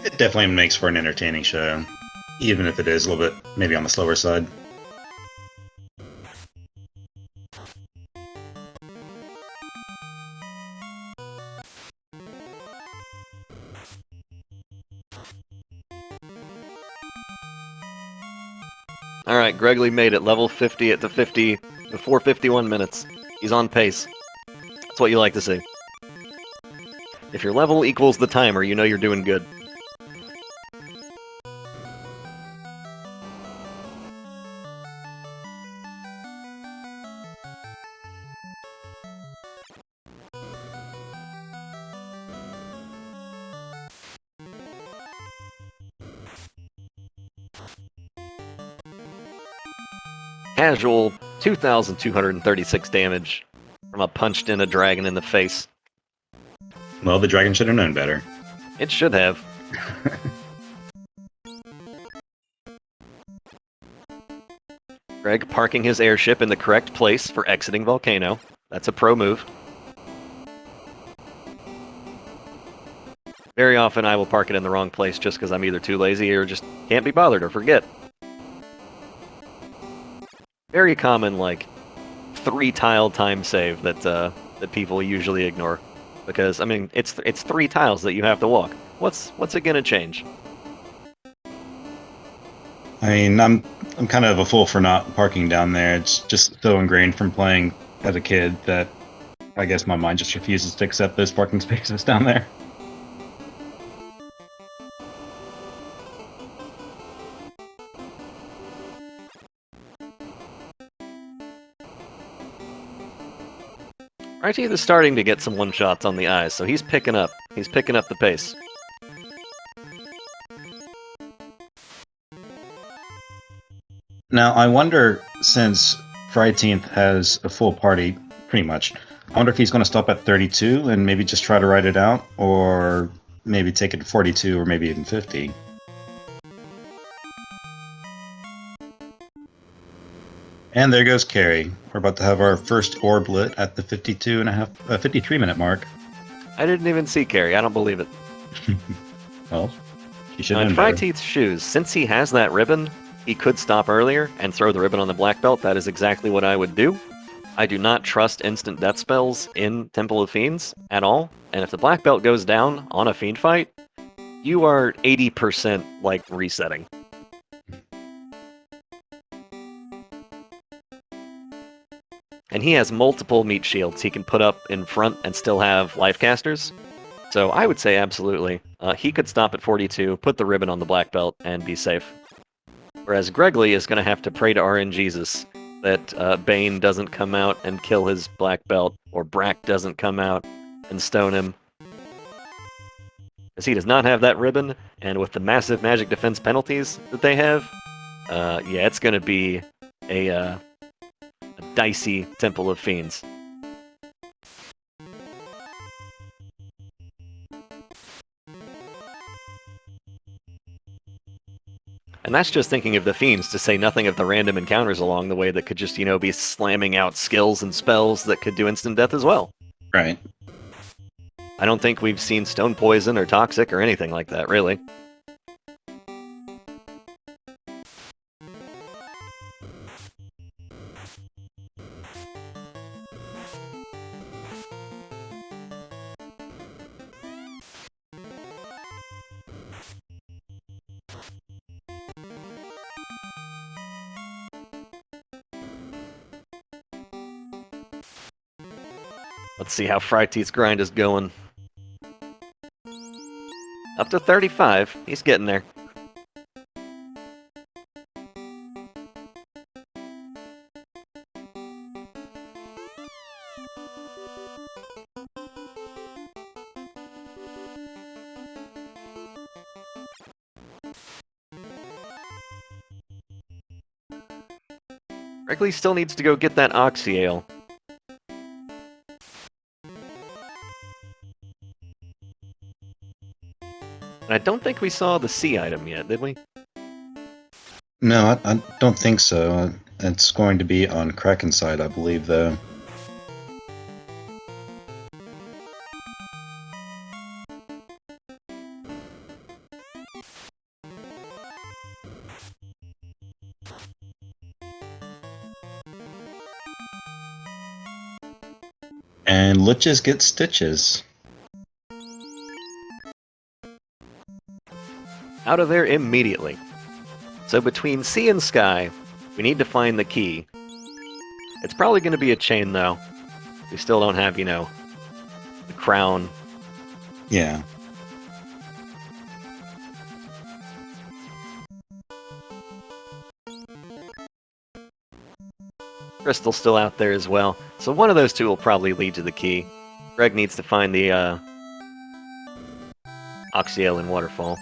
It definitely makes for an entertaining show, even if it is a little bit maybe on the slower side. Alright, Greggly made it, level 50 at the 50, before 51 minutes. He's on pace. That's what you like to see. If your level equals the timer, you know you're doing good. Casual, 2,236 damage from a punched in a dragon in the face. Well, the dragon should have known better. It should have. Greg parking his airship in the correct place for exiting Volcano. That's a pro move. Very often I will park it in the wrong place just because I'm either too lazy or just can't be bothered or forget. Very common, like, 3-tile time save that people usually ignore. Because, I mean, it's 3 tiles that you have to walk. What's it gonna change? I mean, I'm kind of a fool for not parking down there. It's just so ingrained from playing as a kid that I guess my mind just refuses to accept those parking spaces down there. Fryteeth is starting to get some one-shots on the eyes, so he's picking up. He's picking up the pace. Now, I wonder, since Fryteeth has a full party, pretty much, I wonder if he's going to stop at 32 and maybe just try to ride it out, or maybe take it to 42, or maybe even 50. And there goes Carrie. We're about to have our first orb lit at the 53-minute mark. I didn't even see Carrie. I don't believe it. Well, she should In have known better. Fryteeth's shoes, since he has that ribbon, he could stop earlier and throw the ribbon on the black belt. That is exactly what I would do. I do not trust instant death spells in Temple of Fiends at all, and if the black belt goes down on a fiend fight, you are 80% like resetting. And he has multiple meat shields he can put up in front and still have life casters. So I would say absolutely. He could stop at 42, put the ribbon on the black belt, and be safe. Whereas Greggly is going to have to pray to RNGesus that Bane doesn't come out and kill his black belt, or Brack doesn't come out and stone him. Because he does not have that ribbon, and with the massive magic defense penalties that they have, yeah, it's going to be a dicey Temple of Fiends. And that's just thinking of the Fiends, to say nothing of the random encounters along the way that could just, be slamming out skills and spells that could do instant death as well. Right. I don't think we've seen Stone Poison or Toxic or anything like that, really. Let's see how Fryteeth's grind is going. Up to 35. He's getting there. Greggly still needs to go get that Oxy Ale. And I don't think we saw the C item yet, did we? No, I don't think so. It's going to be on Kraken's side, I believe, though. And Liches get stitches. Out of there immediately. So between sea and sky, we need to find the key. It's probably going to be a chain, though. We still don't have, the crown. Yeah. Crystal's still out there as well. So one of those two will probably lead to the key. Greg needs to find the Oxy Ale and Waterfall.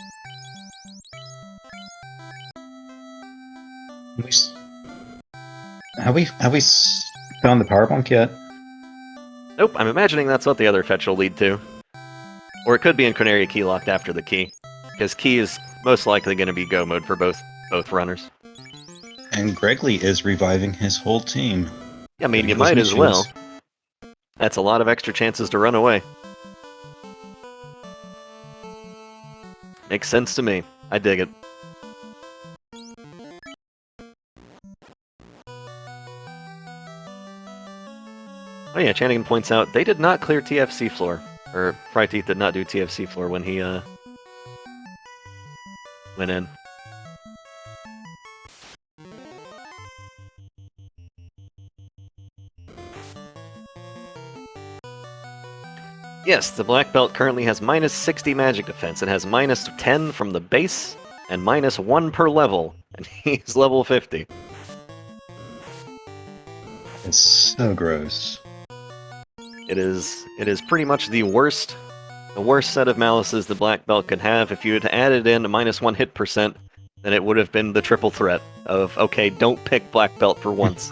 Have we found the power bunk yet? Nope, I'm imagining that's what the other fetch will lead to. Or it could be in Corneria Key locked after the key, because key is most likely going to be go mode for both runners. And Greggly is reviving his whole team. Yeah, I mean, you might as well. That's a lot of extra chances to run away. Makes sense to me. I dig it. Oh yeah, Chanigan points out they did not clear TFC floor. Or Fryteeth did not do TFC floor when he went in. Yes, the black belt currently has minus 60 magic defense. It has minus 10 from the base and minus 1 per level, and he's level 50. It's so gross. It is pretty much the worst set of malices the black belt could have. If you had added in a minus 1 hit percent, then it would have been the triple threat of, okay, don't pick black belt for once.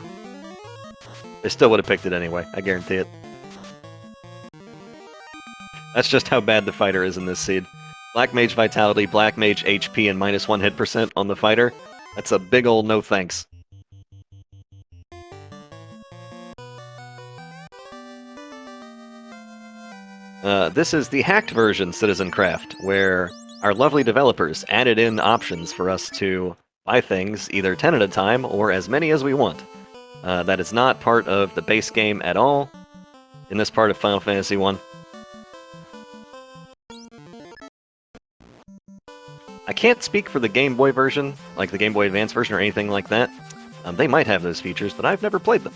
They still would have picked it anyway, I guarantee it. That's just how bad the fighter is in this seed. Black Mage Vitality, Black Mage HP, and minus 1 hit percent on the fighter. That's a big ol' no thanks. This is the hacked version, Citizen Craft, where our lovely developers added in options for us to buy things either 10 at a time or as many as we want. That is not part of the base game at all in this part of Final Fantasy 1. I can't speak for the Game Boy version, like the Game Boy Advance version or anything like that. They might have those features, but I've never played them.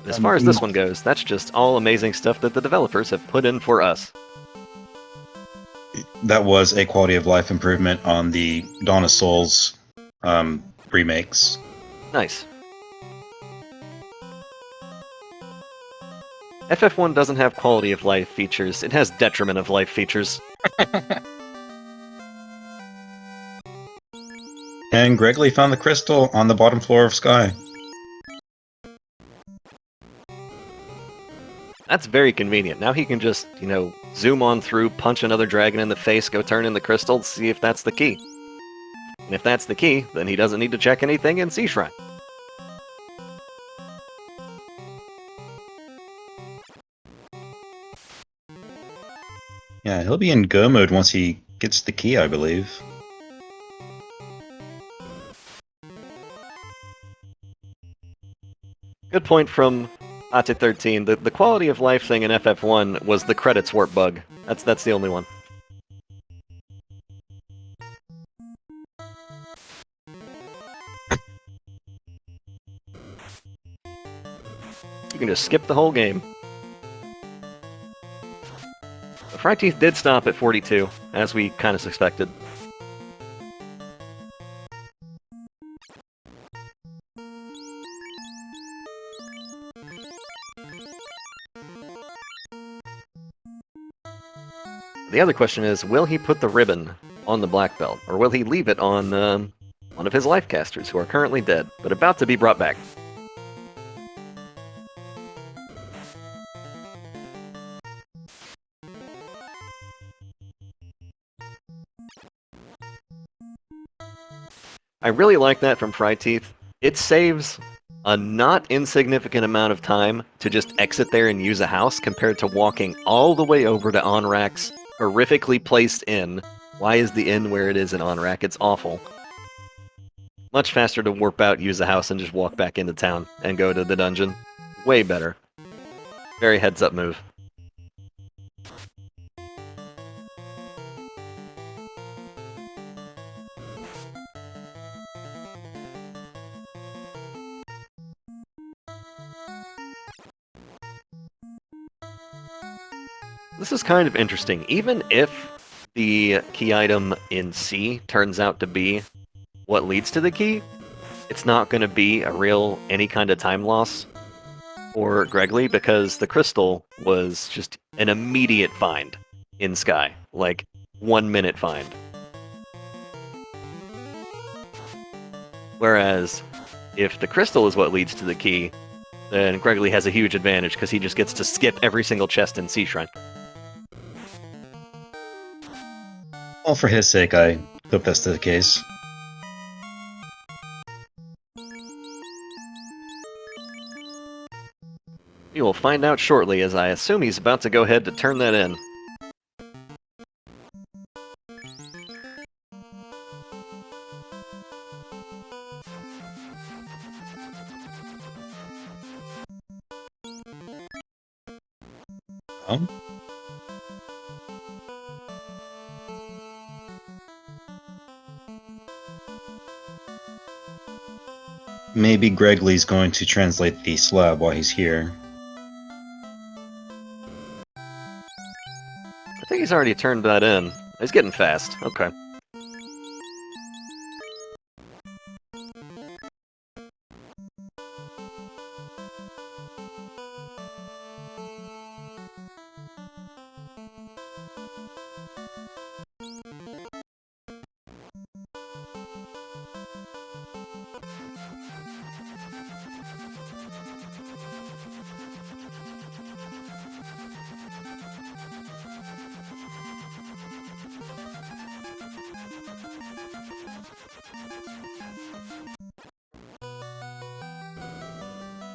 As far as this one goes, that's just all amazing stuff that the developers have put in for us. That was a quality of life improvement on the Dawn of Souls remakes. Nice. FF1 doesn't have quality of life features, it has detriment of life features. And Greggly found the crystal on the bottom floor of Sky. That's very convenient. Now he can just, zoom on through, punch another dragon in the face, go turn in the crystal, see if that's the key. And if that's the key, then he doesn't need to check anything in Sea Shrine. Yeah, he'll be in go mode once he gets the key, I believe. Good point from Ate13. The quality of life thing in FF1 was the credits warp bug. That's the only one. You can just skip the whole game. The fryteeth did stop at 42, as we kind of suspected. The other question is, will he put the ribbon on the black belt, or will he leave it on one of his life casters who are currently dead, but about to be brought back? I really like that from fryteeth. It saves a not insignificant amount of time to just exit there and use a house compared to walking all the way over to Onrak's horrifically placed inn. Why is the inn where it is in Onrak? It's awful. Much faster to warp out, use a house, and just walk back into town and go to the dungeon. Way better. Very heads-up move. This is kind of interesting. Even if the key item in C turns out to be what leads to the key, it's not going to be any kind of time loss for Greggly, because the crystal was just an immediate find in Sky. Like, 1 minute find. Whereas, if the crystal is what leads to the key, then Greggly has a huge advantage, because he just gets to skip every single chest in Sea Shrine. Well, for his sake, I hope that's the case. We will find out shortly, as I assume he's about to go ahead to turn that in. Maybe Greggly's going to translate the slab while he's here. I think he's already turned that in. He's getting fast. Okay.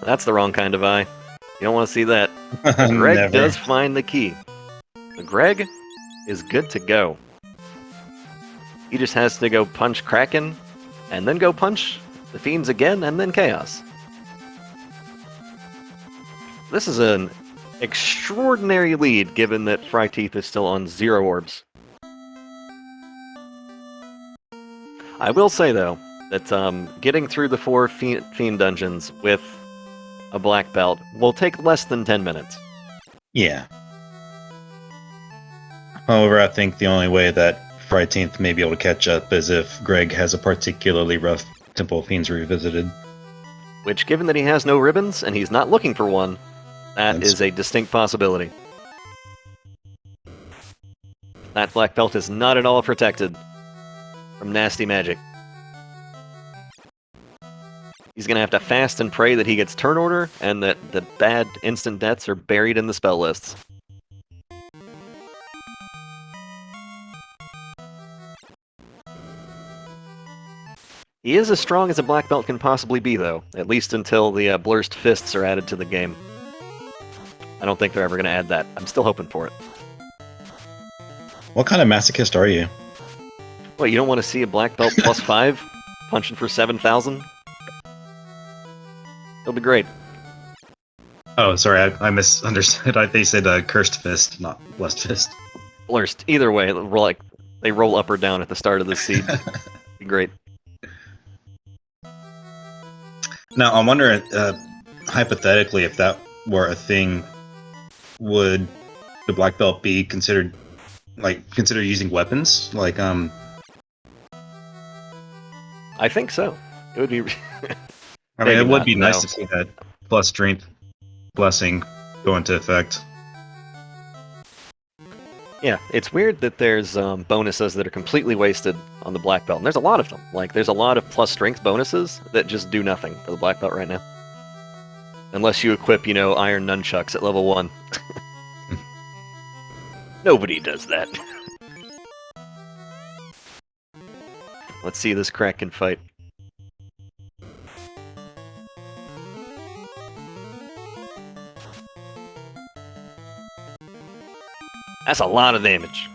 That's the wrong kind of eye. You don't want to see that. Greg Never. does find the key. Greg is good to go. He just has to go punch Kraken, and then go punch the Fiends again, and then Chaos. This is an extraordinary lead, given that fryteeth is still on 0 orbs. I will say, though, that getting through the 4 Fiend dungeons with a black belt will take less than 10 minutes. Yeah. However, I think the only way that fryteeth may be able to catch up is if Greg has a particularly rough Temple of Fiends revisited. Which, given that he has no ribbons, and he's not looking for one, that is a distinct possibility. That black belt is not at all protected from nasty magic. He's going to have to fast and pray that he gets turn order, and that the bad instant deaths are buried in the spell lists. He is as strong as a black belt can possibly be, though, at least until the Blurst Fists are added to the game. I don't think they're ever going to add that. I'm still hoping for it. What kind of masochist are you? What, you don't want to see a black belt plus 5 punching for 7,000? It'll be great. Oh, sorry, I misunderstood. I think you said cursed fist, not blessed fist. Blurst. Either way, they roll up or down at the start of the seed. Be great. Now, I'm wondering, hypothetically, if that were a thing, would the black belt be considered using weapons? Like, I think so. It would be. I mean, it would be no. nice to see that plus strength blessing go into effect. Yeah, it's weird that there's bonuses that are completely wasted on the black belt, and there's a lot of them. Like, there's a lot of plus strength bonuses that just do nothing for the black belt right now. Unless you equip, iron nunchucks at level 1. Nobody does that. Let's see this Kraken fight. That's a lot of damage.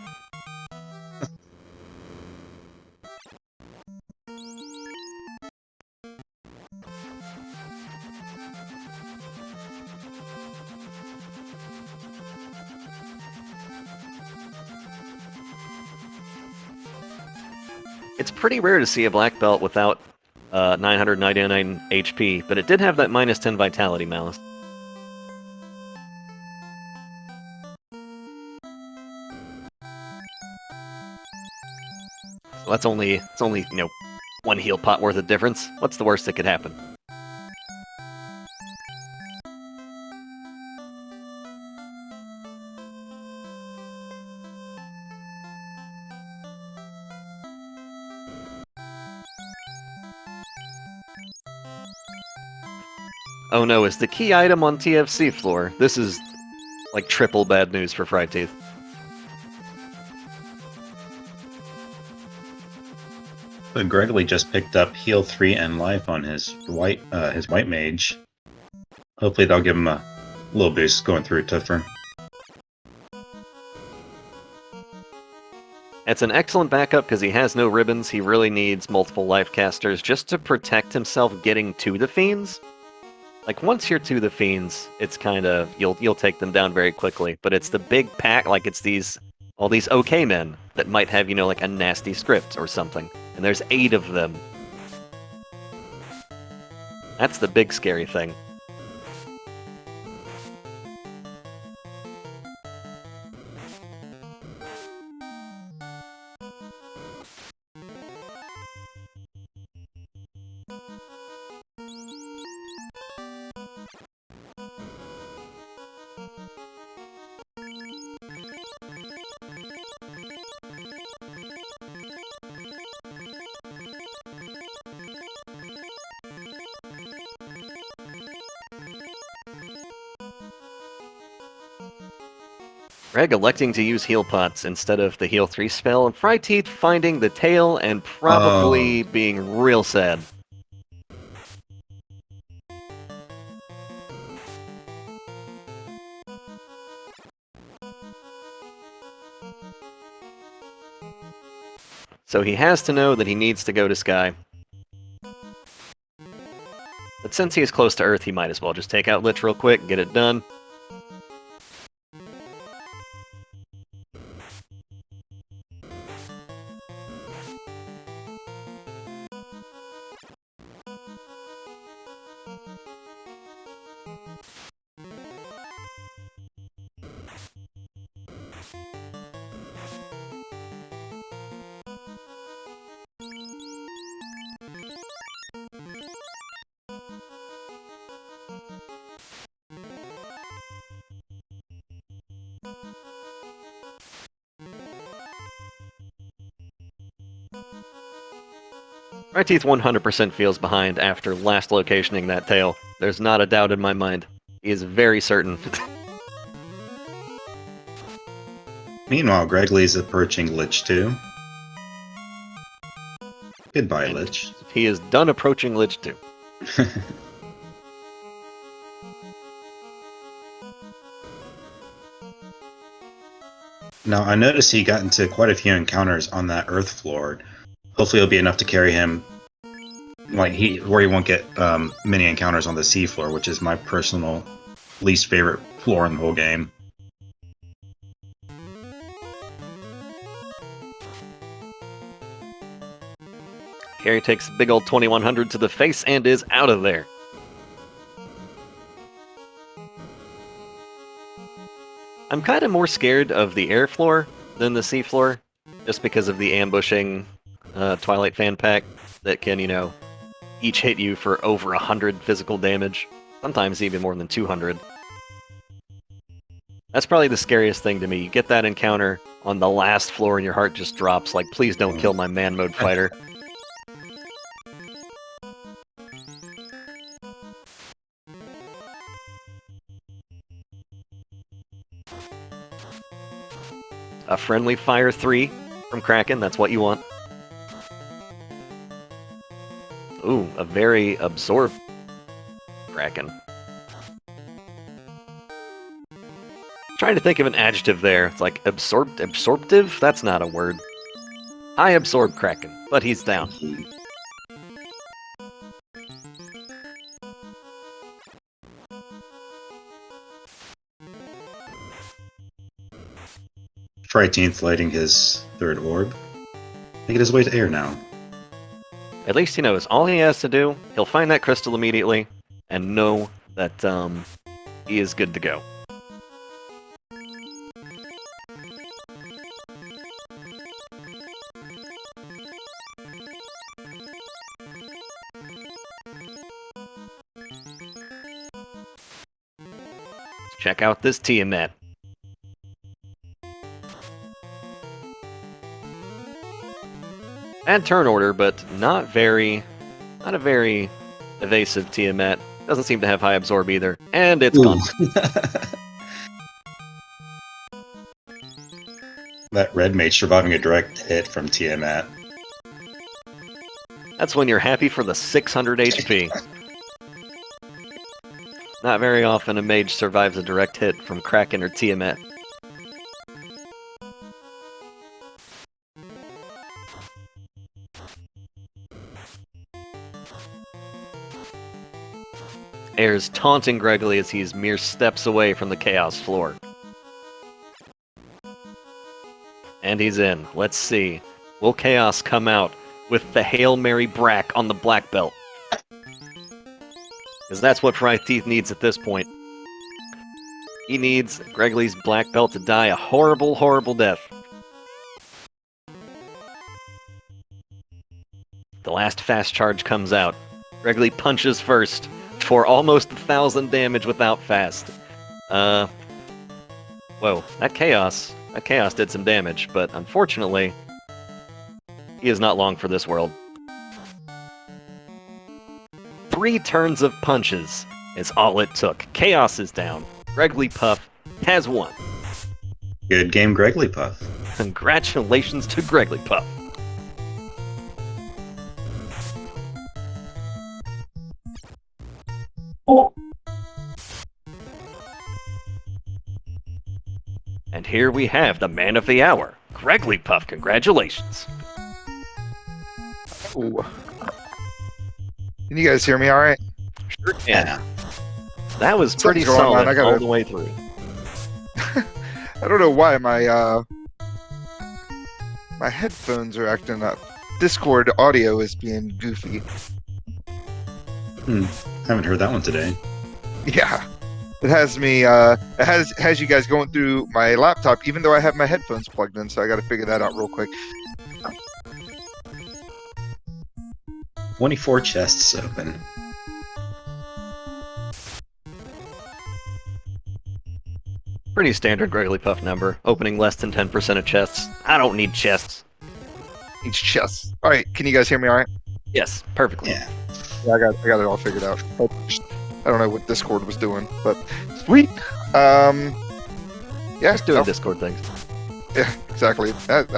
It's pretty rare to see a black belt without 999 HP, but it did have that minus 10 vitality, Malice. So it's only, one heal pot worth of difference. What's the worst that could happen? Oh no, is the key item on TFC floor? This is like triple bad news for fryteeth. But Greggly just picked up heal 3 and life on his white mage. Hopefully that'll give him a little boost going through tougher. It's an excellent backup because he has no ribbons. He really needs multiple life casters just to protect himself getting to the fiends. Like, once you're to the fiends, it's kind of, you'll take them down very quickly. But it's the big pack, like it's all these OK men that might have, like a nasty script or something. And there's 8 of them. That's the big scary thing. Greg electing to use heal pots instead of the heal 3 spell, and fryteeth finding the tail and probably being real sad. So he has to know that he needs to go to Sky. The but since he's close to Earth, he might as well just take out Lich real quick, get it done. Fryteeth 100% feels behind after last locationing that tail. There's not a doubt in my mind. He is very certain. Meanwhile, Greggly's approaching Lich 2. Goodbye, And Lich. he is done approaching Lich 2. Now, I noticed he got into quite a few encounters on that Earth floor. Hopefully it'll be enough to carry him, like where he won't get many encounters on the sea floor, which is my personal least favorite floor in the whole game. Gary takes a big old 2100 to the face and is out of there. I'm kind of more scared of the air floor than the sea floor, just because of the ambushing Twilight Fan Pack that can, you know, each hit you for over 100 physical damage, sometimes even more than 200. That's probably the scariest thing to me. You get that encounter on the last floor and your heart just drops, like, please don't kill my man mode fighter. A friendly Fire 3 from Kraken, that's what you want. Ooh, a very absorbed Kraken. Trying to think of an adjective there. It's like absorptive? That's not a word. High absorbed Kraken, but he's down. Fryteeth lighting his third orb. Making his way to air now. At least he knows all he has to do. He'll find that crystal immediately and know that he is good to go. Check out this Tiamat. And turn order, but not a very evasive Tiamat. Doesn't seem to have high absorb either. And it's gone. That red mage surviving a direct hit from Tiamat. That's when you're happy for the 600 HP. Not very often a mage survives a direct hit from Kraken or Tiamat. Air's taunting Greggly as he's mere steps away from the Chaos floor. And he's in. Let's see. Will Chaos come out with the Hail Mary Brack on the black belt? Because that's what Fryteeth needs at this point. He needs Greggly's black belt to die a horrible, horrible death. The last fast charge comes out. Greggly punches first for almost 1,000 damage without fast. Whoa, that chaos did some damage, but unfortunately, he is not long for this world. 3 turns of punches is all it took. Chaos is down. GregglyPuff has won. Good game, GregglyPuff. Congratulations to GregglyPuff. And here we have the man of the hour, GregglyPuff. Congratulations. Ooh. Can you guys hear me all right? Sure can. Yeah. That was pretty Something's going on. solid all the way through. I don't know why my headphones are acting up. Discord audio is being goofy. Haven't heard that one today. Yeah. It has me it has you guys going through my laptop even though I have my headphones plugged in, so I got to figure that out real quick. 24 chests open. Pretty standard GregglyPuff number. Opening less than 10% of chests. I don't need chests. Each chest. All right, can you guys hear me all right? Yes, perfectly. Yeah. Yeah, I got it all figured out. I don't know what Discord was doing, but sweet. Yeah, Just doing Discord things. Yeah, exactly. That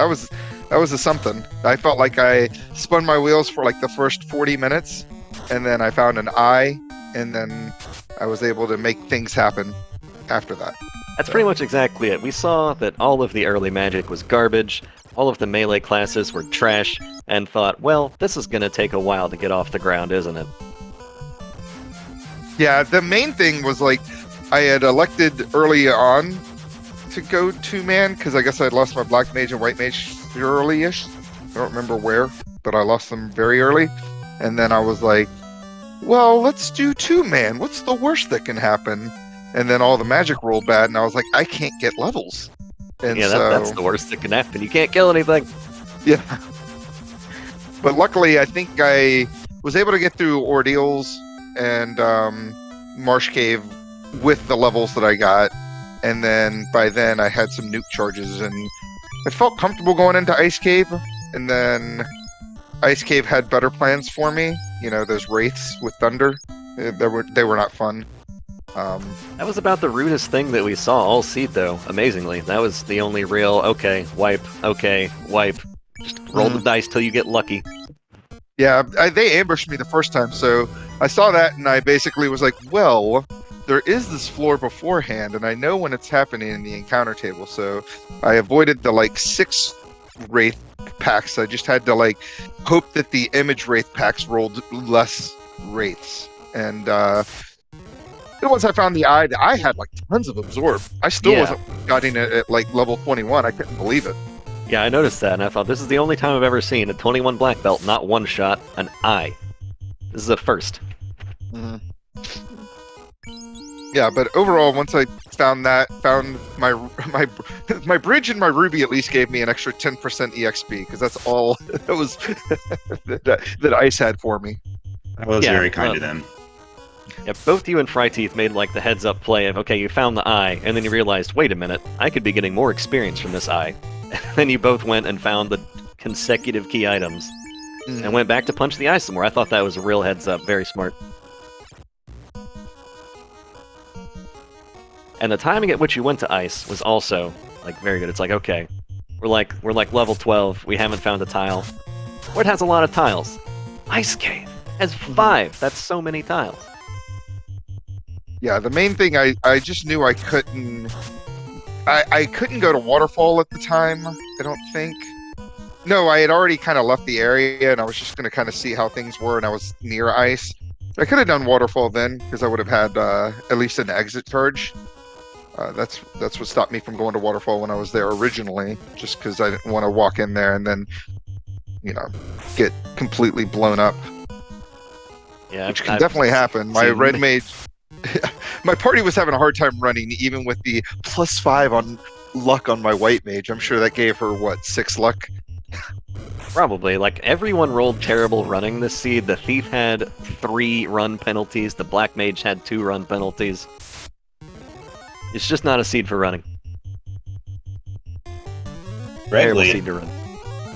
was a something. I felt like I spun my wheels for like the first 40 minutes, and then I found an eye, and then I was able to make things happen after that. That's pretty much exactly it. We saw that all of the early magic was garbage, all of the melee classes were trash, and thought, well, this is gonna take a while to get off the ground, isn't it? Yeah, the main thing was like I had elected early on to go two-man because I guess I'd lost my black mage and white mage early-ish. I don't remember where, but I lost them very early. And then I was like, well, let's do two-man. What's the worst that can happen? And then all the magic rolled bad, and I was like, I can't get levels. And Yeah, so, that's the worst that can happen. You can't kill anything. yeah. But luckily, I think I was able to get through Ordeals and Marsh Cave with the levels that I got. And then by then, I had some nuke charges, and I felt comfortable going into Ice Cave. And then Ice Cave had better plans for me. You know, those wraiths with thunder. They were not fun. That was about the rudest thing that we saw all seed, though, amazingly. That was the only real, okay, wipe, just roll the dice till you get lucky. Yeah, they ambushed me the first time, so I saw that, and I basically was like, well, there is this floor beforehand, and I know when it's happening in the encounter table, so I avoided the, 6 Wraith packs. I just had to, hope that the image Wraith packs rolled less Wraiths. And, once I found the eye had tons of absorb. I still wasn't getting it at level 21. I couldn't believe it. Yeah, I noticed that, and I thought, this is the only time I've ever seen a 21 black belt not one-shot an eye. This is a first. Mm-hmm. Yeah, but overall, once I found my my bridge and my ruby at least gave me an extra 10% EXP, because that's all that was that Ice had for me. That was very kind of them. Yeah, both you and Fryteeth made the heads-up play of, okay, you found the eye, and then you realized, wait a minute, I could be getting more experience from this eye. And then you both went and found the consecutive key items, and went back to punch the eye some more. I thought that was a real heads-up, very smart. And the timing at which you went to ice was also, very good. It's okay, we're level 12, we haven't found a tile. What has a lot of tiles? Ice Cave has 5, that's so many tiles. Yeah, the main thing I just knew I couldn't go to Waterfall at the time, I don't think. No, I had already kind of left the area, and I was just going to kind of see how things were, and I was near ice. I could have done Waterfall then, because I would have had at least an exit charge. That's what stopped me from going to Waterfall when I was there originally, just because I didn't want to walk in there and then, get completely blown up. Yeah, which can definitely happen. My red mage... my party was having a hard time running, even with the +5 on luck on my white mage. I'm sure that gave her, 6 luck? Probably. Everyone rolled terrible running this seed. The Thief had 3 run penalties. The Black Mage had 2 run penalties. It's just not a seed for running. Terrible seed to run.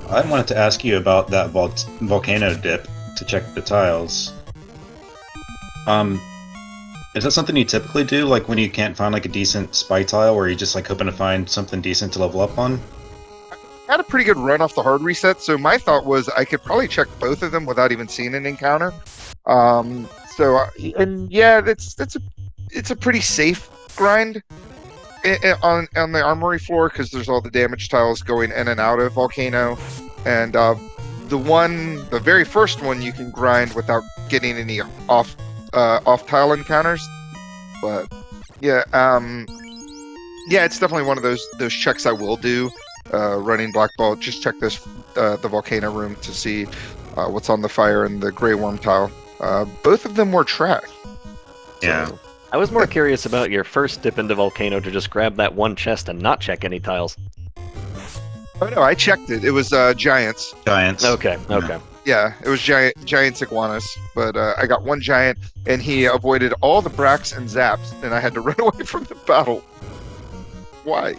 I wanted to ask you about that volcano dip to check the tiles. Is that something you typically do, when you can't find a decent spy tile, or you just hoping to find something decent to level up on? I had a pretty good run off the hard reset, so my thought was I could probably check both of them without even seeing an encounter. It's a pretty safe grind on the armory floor, because there's all the damage tiles going in and out of volcano, and the very first one you can grind without getting any off tile encounters. But yeah, yeah, it's definitely one of those checks I will do. Running black ball, just check this the volcano room to see what's on the fire and the gray worm tile. Both of them were tracked. Yeah. So, I was more curious about your first dip into Volcano to just grab that one chest and not check any tiles. Oh no, I checked it. It was giants. Giants. Okay, Yeah. okay. Yeah, it was giants iguanas. But I got one giant, and he avoided all the bracks and zaps, and I had to run away from the battle. Why?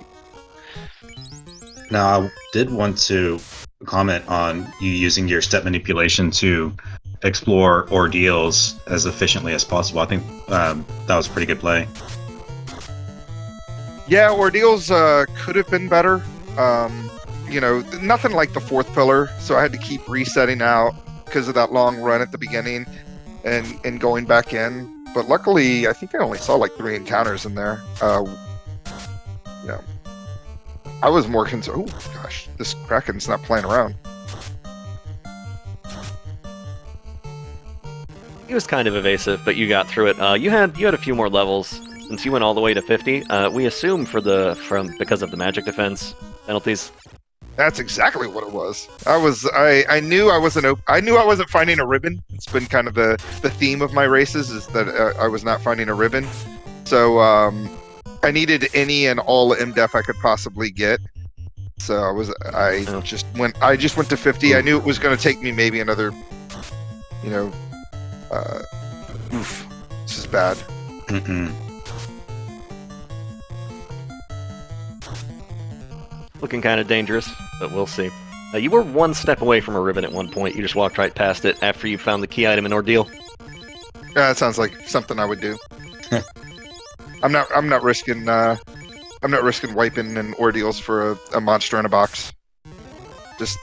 Now, I did want to comment on you using your step manipulation to explore ordeals as efficiently as possible. I think that was a pretty good play. Yeah, ordeals could have been better. You know, nothing like the fourth pillar, so I had to keep resetting out because of that long run at the beginning and going back in. But luckily, I think I only saw like 3 encounters in there. Yeah. I was more concerned. Oh gosh, this Kraken's not playing around. He was kind of evasive, but you got through it. You had a few more levels since you went all the way to 50. We assume because of the magic defense penalties. That's exactly what it was. I knew I wasn't finding a ribbon. It's been kind of the theme of my races is that I was not finding a ribbon. So I needed any and all MDEF I could possibly get. So I just went to 50. I knew it was going to take me maybe another, oof, this is bad. Mm-mm. Looking kind of dangerous, but we'll see. You were one step away from a ribbon at one point. You just walked right past it after you found the key item in Ordeal. That sounds like something I would do. I'm not risking wiping and ordeals for a monster in a box. Just.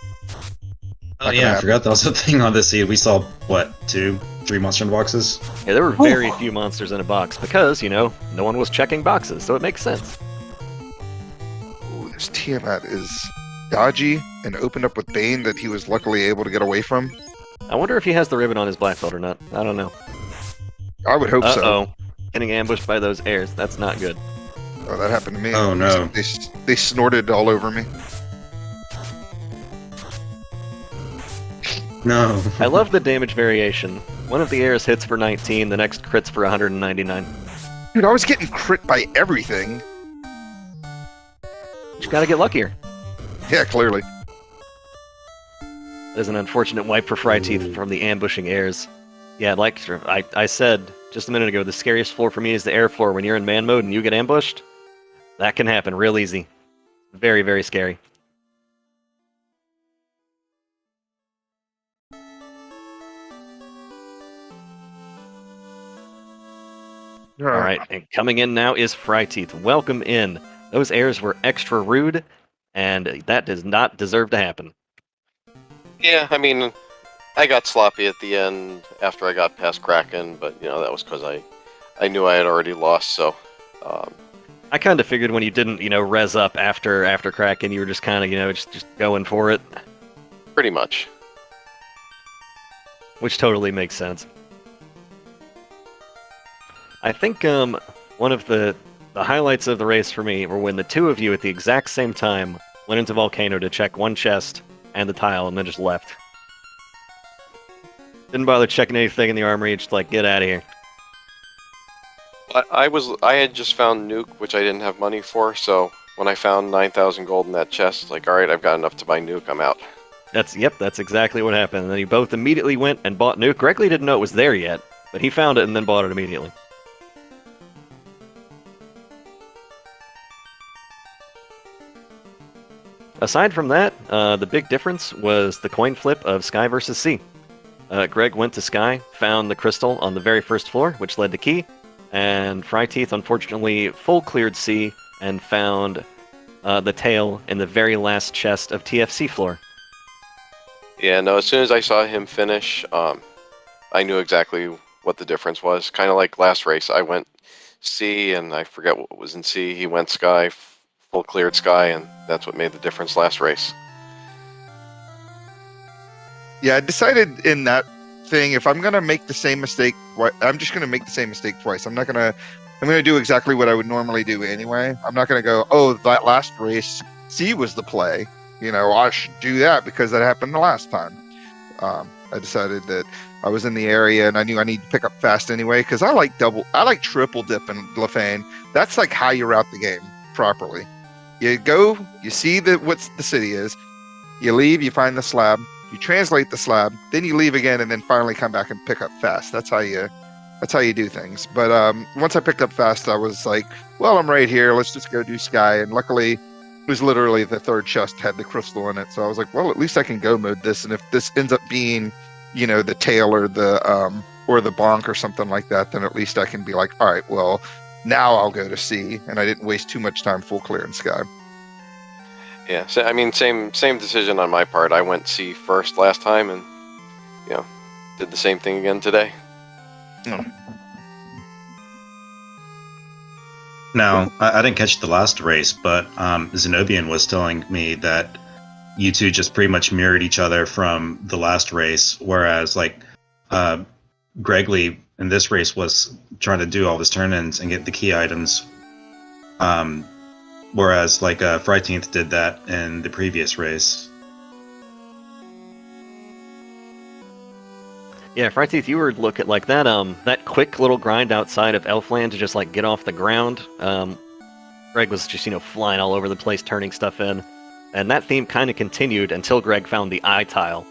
Oh yeah, I forgot that was a thing on this seed. We saw what, 2, 3 monster in boxes. Yeah, there were very few monsters in a box because no one was checking boxes, so it makes sense. Ooh, this Tiamat is dodgy and opened up with Bane that he was luckily able to get away from. I wonder if he has the ribbon on his black belt or not. I don't know. I would hope so. Uh-oh. Getting ambushed by those airs. That's not good. Oh, that happened to me. Oh no. They snorted all over me. No. I love the damage variation. One of the airs hits for 19, the next crits for 199. Dude, I was getting crit by everything. You gotta get luckier. Yeah, clearly. There's an unfortunate wipe for fryteeth from the ambushing airs. Yeah, like I said just a minute ago, the scariest floor for me is the air floor. When you're in man mode and you get ambushed, that can happen real easy. Very, very scary. Alright, and coming in now is fryteeth. Welcome in. Those airs were extra rude, and that does not deserve to happen. Yeah, I mean, I got sloppy at the end after I got past Kraken, but that was because I knew I had already lost. So I kind of figured when you didn't, res up after Kraken, you were just kind of, just going for it. Pretty much. Which totally makes sense. I think one of the highlights of the race for me were when the two of you at the exact same time went into Volcano to check one chest and the tile and then just left. Didn't bother checking anything in the armory, just like, get out of here. I had just found Nuke, which I didn't have money for, so when I found 9,000 gold in that chest, like, alright, I've got enough to buy Nuke, I'm out. That's exactly what happened. And then you both immediately went and bought Nuke. Greggly didn't know it was there yet, but he found it and then bought it immediately. Aside from that, the big difference was the coin flip of Sky versus Sea. Greg went to Sky, found the crystal on the very first floor, which led to Key, and fryteeth unfortunately full cleared Sea and found the tail in the very last chest of TFC floor. Yeah, no, as soon as I saw him finish, I knew exactly what the difference was. Kind of like last race, I went C, and I forget what was in C. He went Sky, full cleared Sky, and that's what made the difference last race. Yeah, I decided in that thing. If I'm gonna make the same mistake, I'm just gonna make the same mistake twice. I'm gonna do exactly what I would normally do anyway. I'm not gonna go, oh, that last race C was the play. I should do that because that happened the last time. I decided that I was in the area and I knew I need to pick up fast anyway because I like triple dip in Lefane. That's like how you route the game properly. You go, you see what the city is, you leave, you find the slab, you translate the slab, then you leave again, and then finally come back and pick up fast. That's how you do things. But once I picked up fast, I was like, well, I'm right here. Let's just go do Sky. And luckily, it was literally the third chest had the crystal in it. So I was like, well, at least I can go mode this. And if this ends up being, the tail or the bonk or something like that, then at least I can be like, all right, well, now I'll go to C. And I didn't waste too much time full clear in Sky. Yeah, so, I mean, same decision on my part. I went C first last time, and did the same thing again today. Now, I didn't catch the last race, but Zenobian was telling me that you two just pretty much mirrored each other from the last race, whereas Greggly in this race was trying to do all his turn-ins and get the key items, whereas fryteeth did that in the previous race. Yeah, fryteeth, you were looking like that. That quick little grind outside of Elfland to just get off the ground. Greg was just flying all over the place, turning stuff in, and that theme kind of continued until Greg found the eye tile,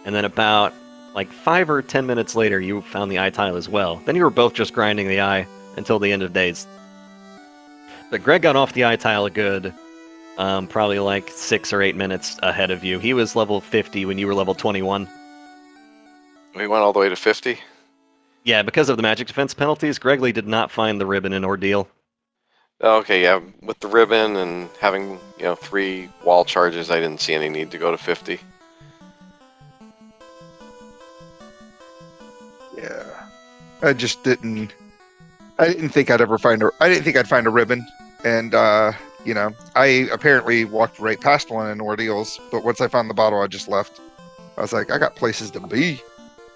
and then about 5 or 10 minutes later, you found the eye tile as well. Then you were both just grinding the eye until the end of days. But Greg got off the eye tile a good, probably 6 or 8 minutes ahead of you. He was level 50 when you were level 21. We went all the way to 50? Yeah, because of the magic defense penalties, Greggly did not find the ribbon in Ordeal. Okay, yeah, with the ribbon and having, 3 wall charges, I didn't see any need to go to 50. Yeah. I didn't think I'd find a ribbon. And, I apparently walked right past one in Ordeals, but once I found the bottle, I just left. I was like, I got places to be.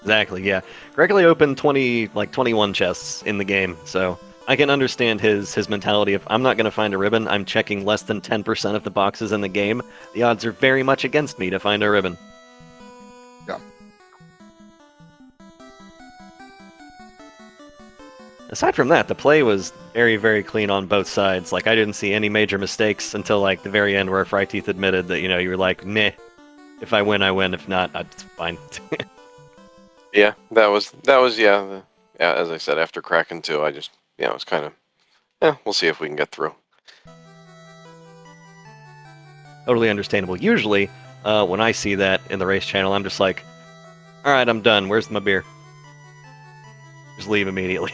Exactly, yeah. Greggly opened 21 chests in the game, so I can understand his mentality of, I'm not going to find a ribbon, I'm checking less than 10% of the boxes in the game. The odds are very much against me to find a ribbon. Yeah. Aside from that, the play was very, very clean on both sides. I didn't see any major mistakes until, the very end where fryteeth admitted that, you were like, meh. If I win, I win. If not, it's fine. Yeah, that was yeah, as I said, after Kraken 2, I just, it was kind of, we'll see if we can get through. Totally understandable. Usually, when I see that in the race channel, I'm just like, alright, I'm done. Where's my beer? Just leave immediately.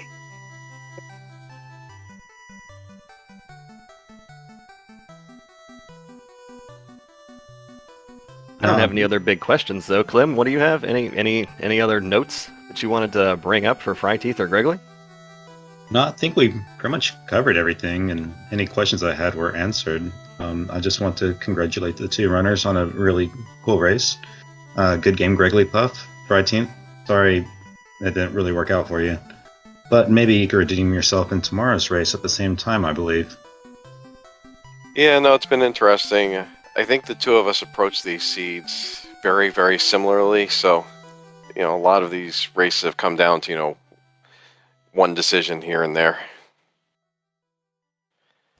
I don't have any other big questions, though. Clem, what do you have? Any other notes that you wanted to bring up for fryteeth or Greggly? No, I think we pretty much covered everything, and any questions I had were answered. I just want to congratulate the two runners on a really cool race. Good game, GregglyPuff. fryteeth, sorry it didn't really work out for you. But maybe you could redeem yourself in tomorrow's race at the same time, I believe. Yeah, no, it's been interesting. I think the two of us approach these seeds very, very similarly, so, a lot of these races have come down to, one decision here and there.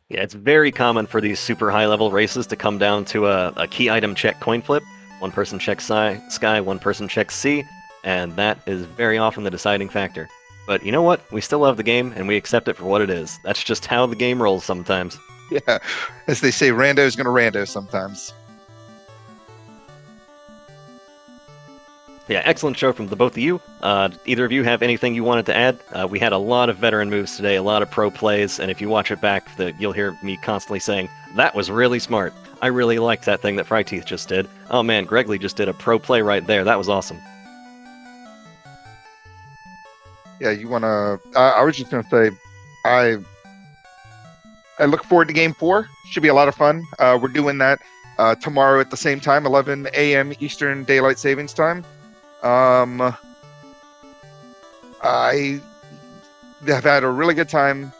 Yeah, it's very common for these super high-level races to come down to a key item check coin flip. One person checks Sky, one person checks C, and that is very often the deciding factor. But you know what? We still love the game, and we accept it for what it is. That's just how the game rolls sometimes. Yeah, as they say, rando's gonna rando sometimes. Yeah, excellent show from the both of you. Either of you have anything you wanted to add? We had a lot of veteran moves today, a lot of pro plays, and if you watch it back, you'll hear me constantly saying, that was really smart. I really liked that thing that fryteeth just did. Oh man, Greggly just did a pro play right there. That was awesome. Yeah, you wanna... I was just gonna say, I look forward to Game 4. Should be a lot of fun. We're doing that tomorrow at the same time, 11 a.m. Eastern Daylight Savings Time. I have had a really good time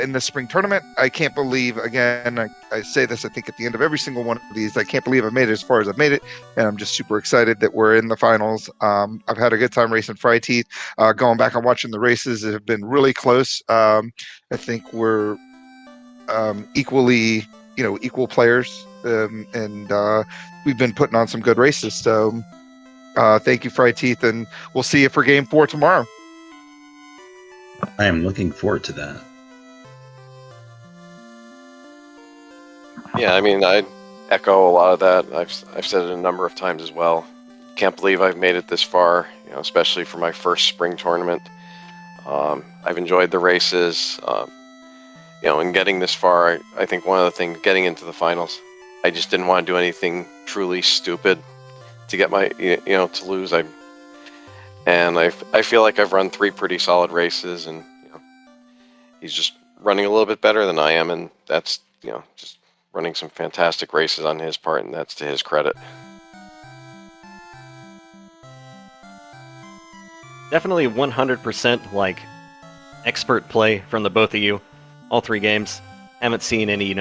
in the spring tournament. I can't believe, again, I say this, I think, at the end of every single one of these, I can't believe I've made it as far as I've made it, and I'm just super excited that we're in the finals. I've had a good time racing Fryteeth. Going back and watching the races have been really close. I think we're equally, equal players, and we've been putting on some good races. So thank you, Fryteeth, and we'll see you for Game 4 tomorrow. I am looking forward to that. Yeah, I mean, I echo a lot of that. I've said it a number of times as well. Can't believe I've made it this far, especially for my first spring tournament. I've enjoyed the races, and getting this far. I think one of the things, getting into the finals, I just didn't want to do anything truly stupid to get my, to lose. I feel like I've run 3 pretty solid races, and he's just running a little bit better than I am, and that's just running some fantastic races on his part, and that's to his credit. Definitely 100% like expert play from the both of you. All 3 games. Haven't seen any,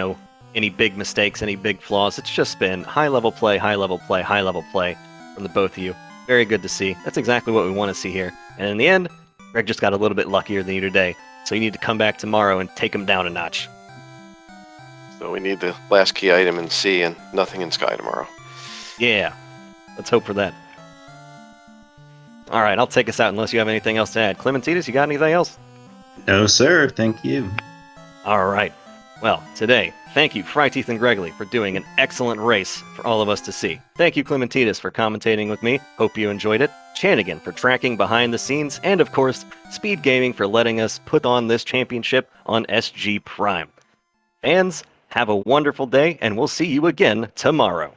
any big mistakes, any big flaws. It's just been high level play, high level play, high level play from the both of you. Very good to see. That's exactly what we want to see here. And in the end, Greg just got a little bit luckier than you today. So you need to come back tomorrow and take him down a notch. So we need the last key item in C and nothing in Sky tomorrow. Yeah. Let's hope for that. All right, I'll take us out unless you have anything else to add. Clementitas, you got anything else? No, sir. Thank you. All right. Well, today, thank you, Fryteeth and Greggly, for doing an excellent race for all of us to see. Thank you, Clementitas, for commentating with me. Hope you enjoyed it. Chanigan for tracking behind the scenes. And, of course, SpeedGaming for letting us put on this championship on SG Prime. Fans, have a wonderful day, and we'll see you again tomorrow.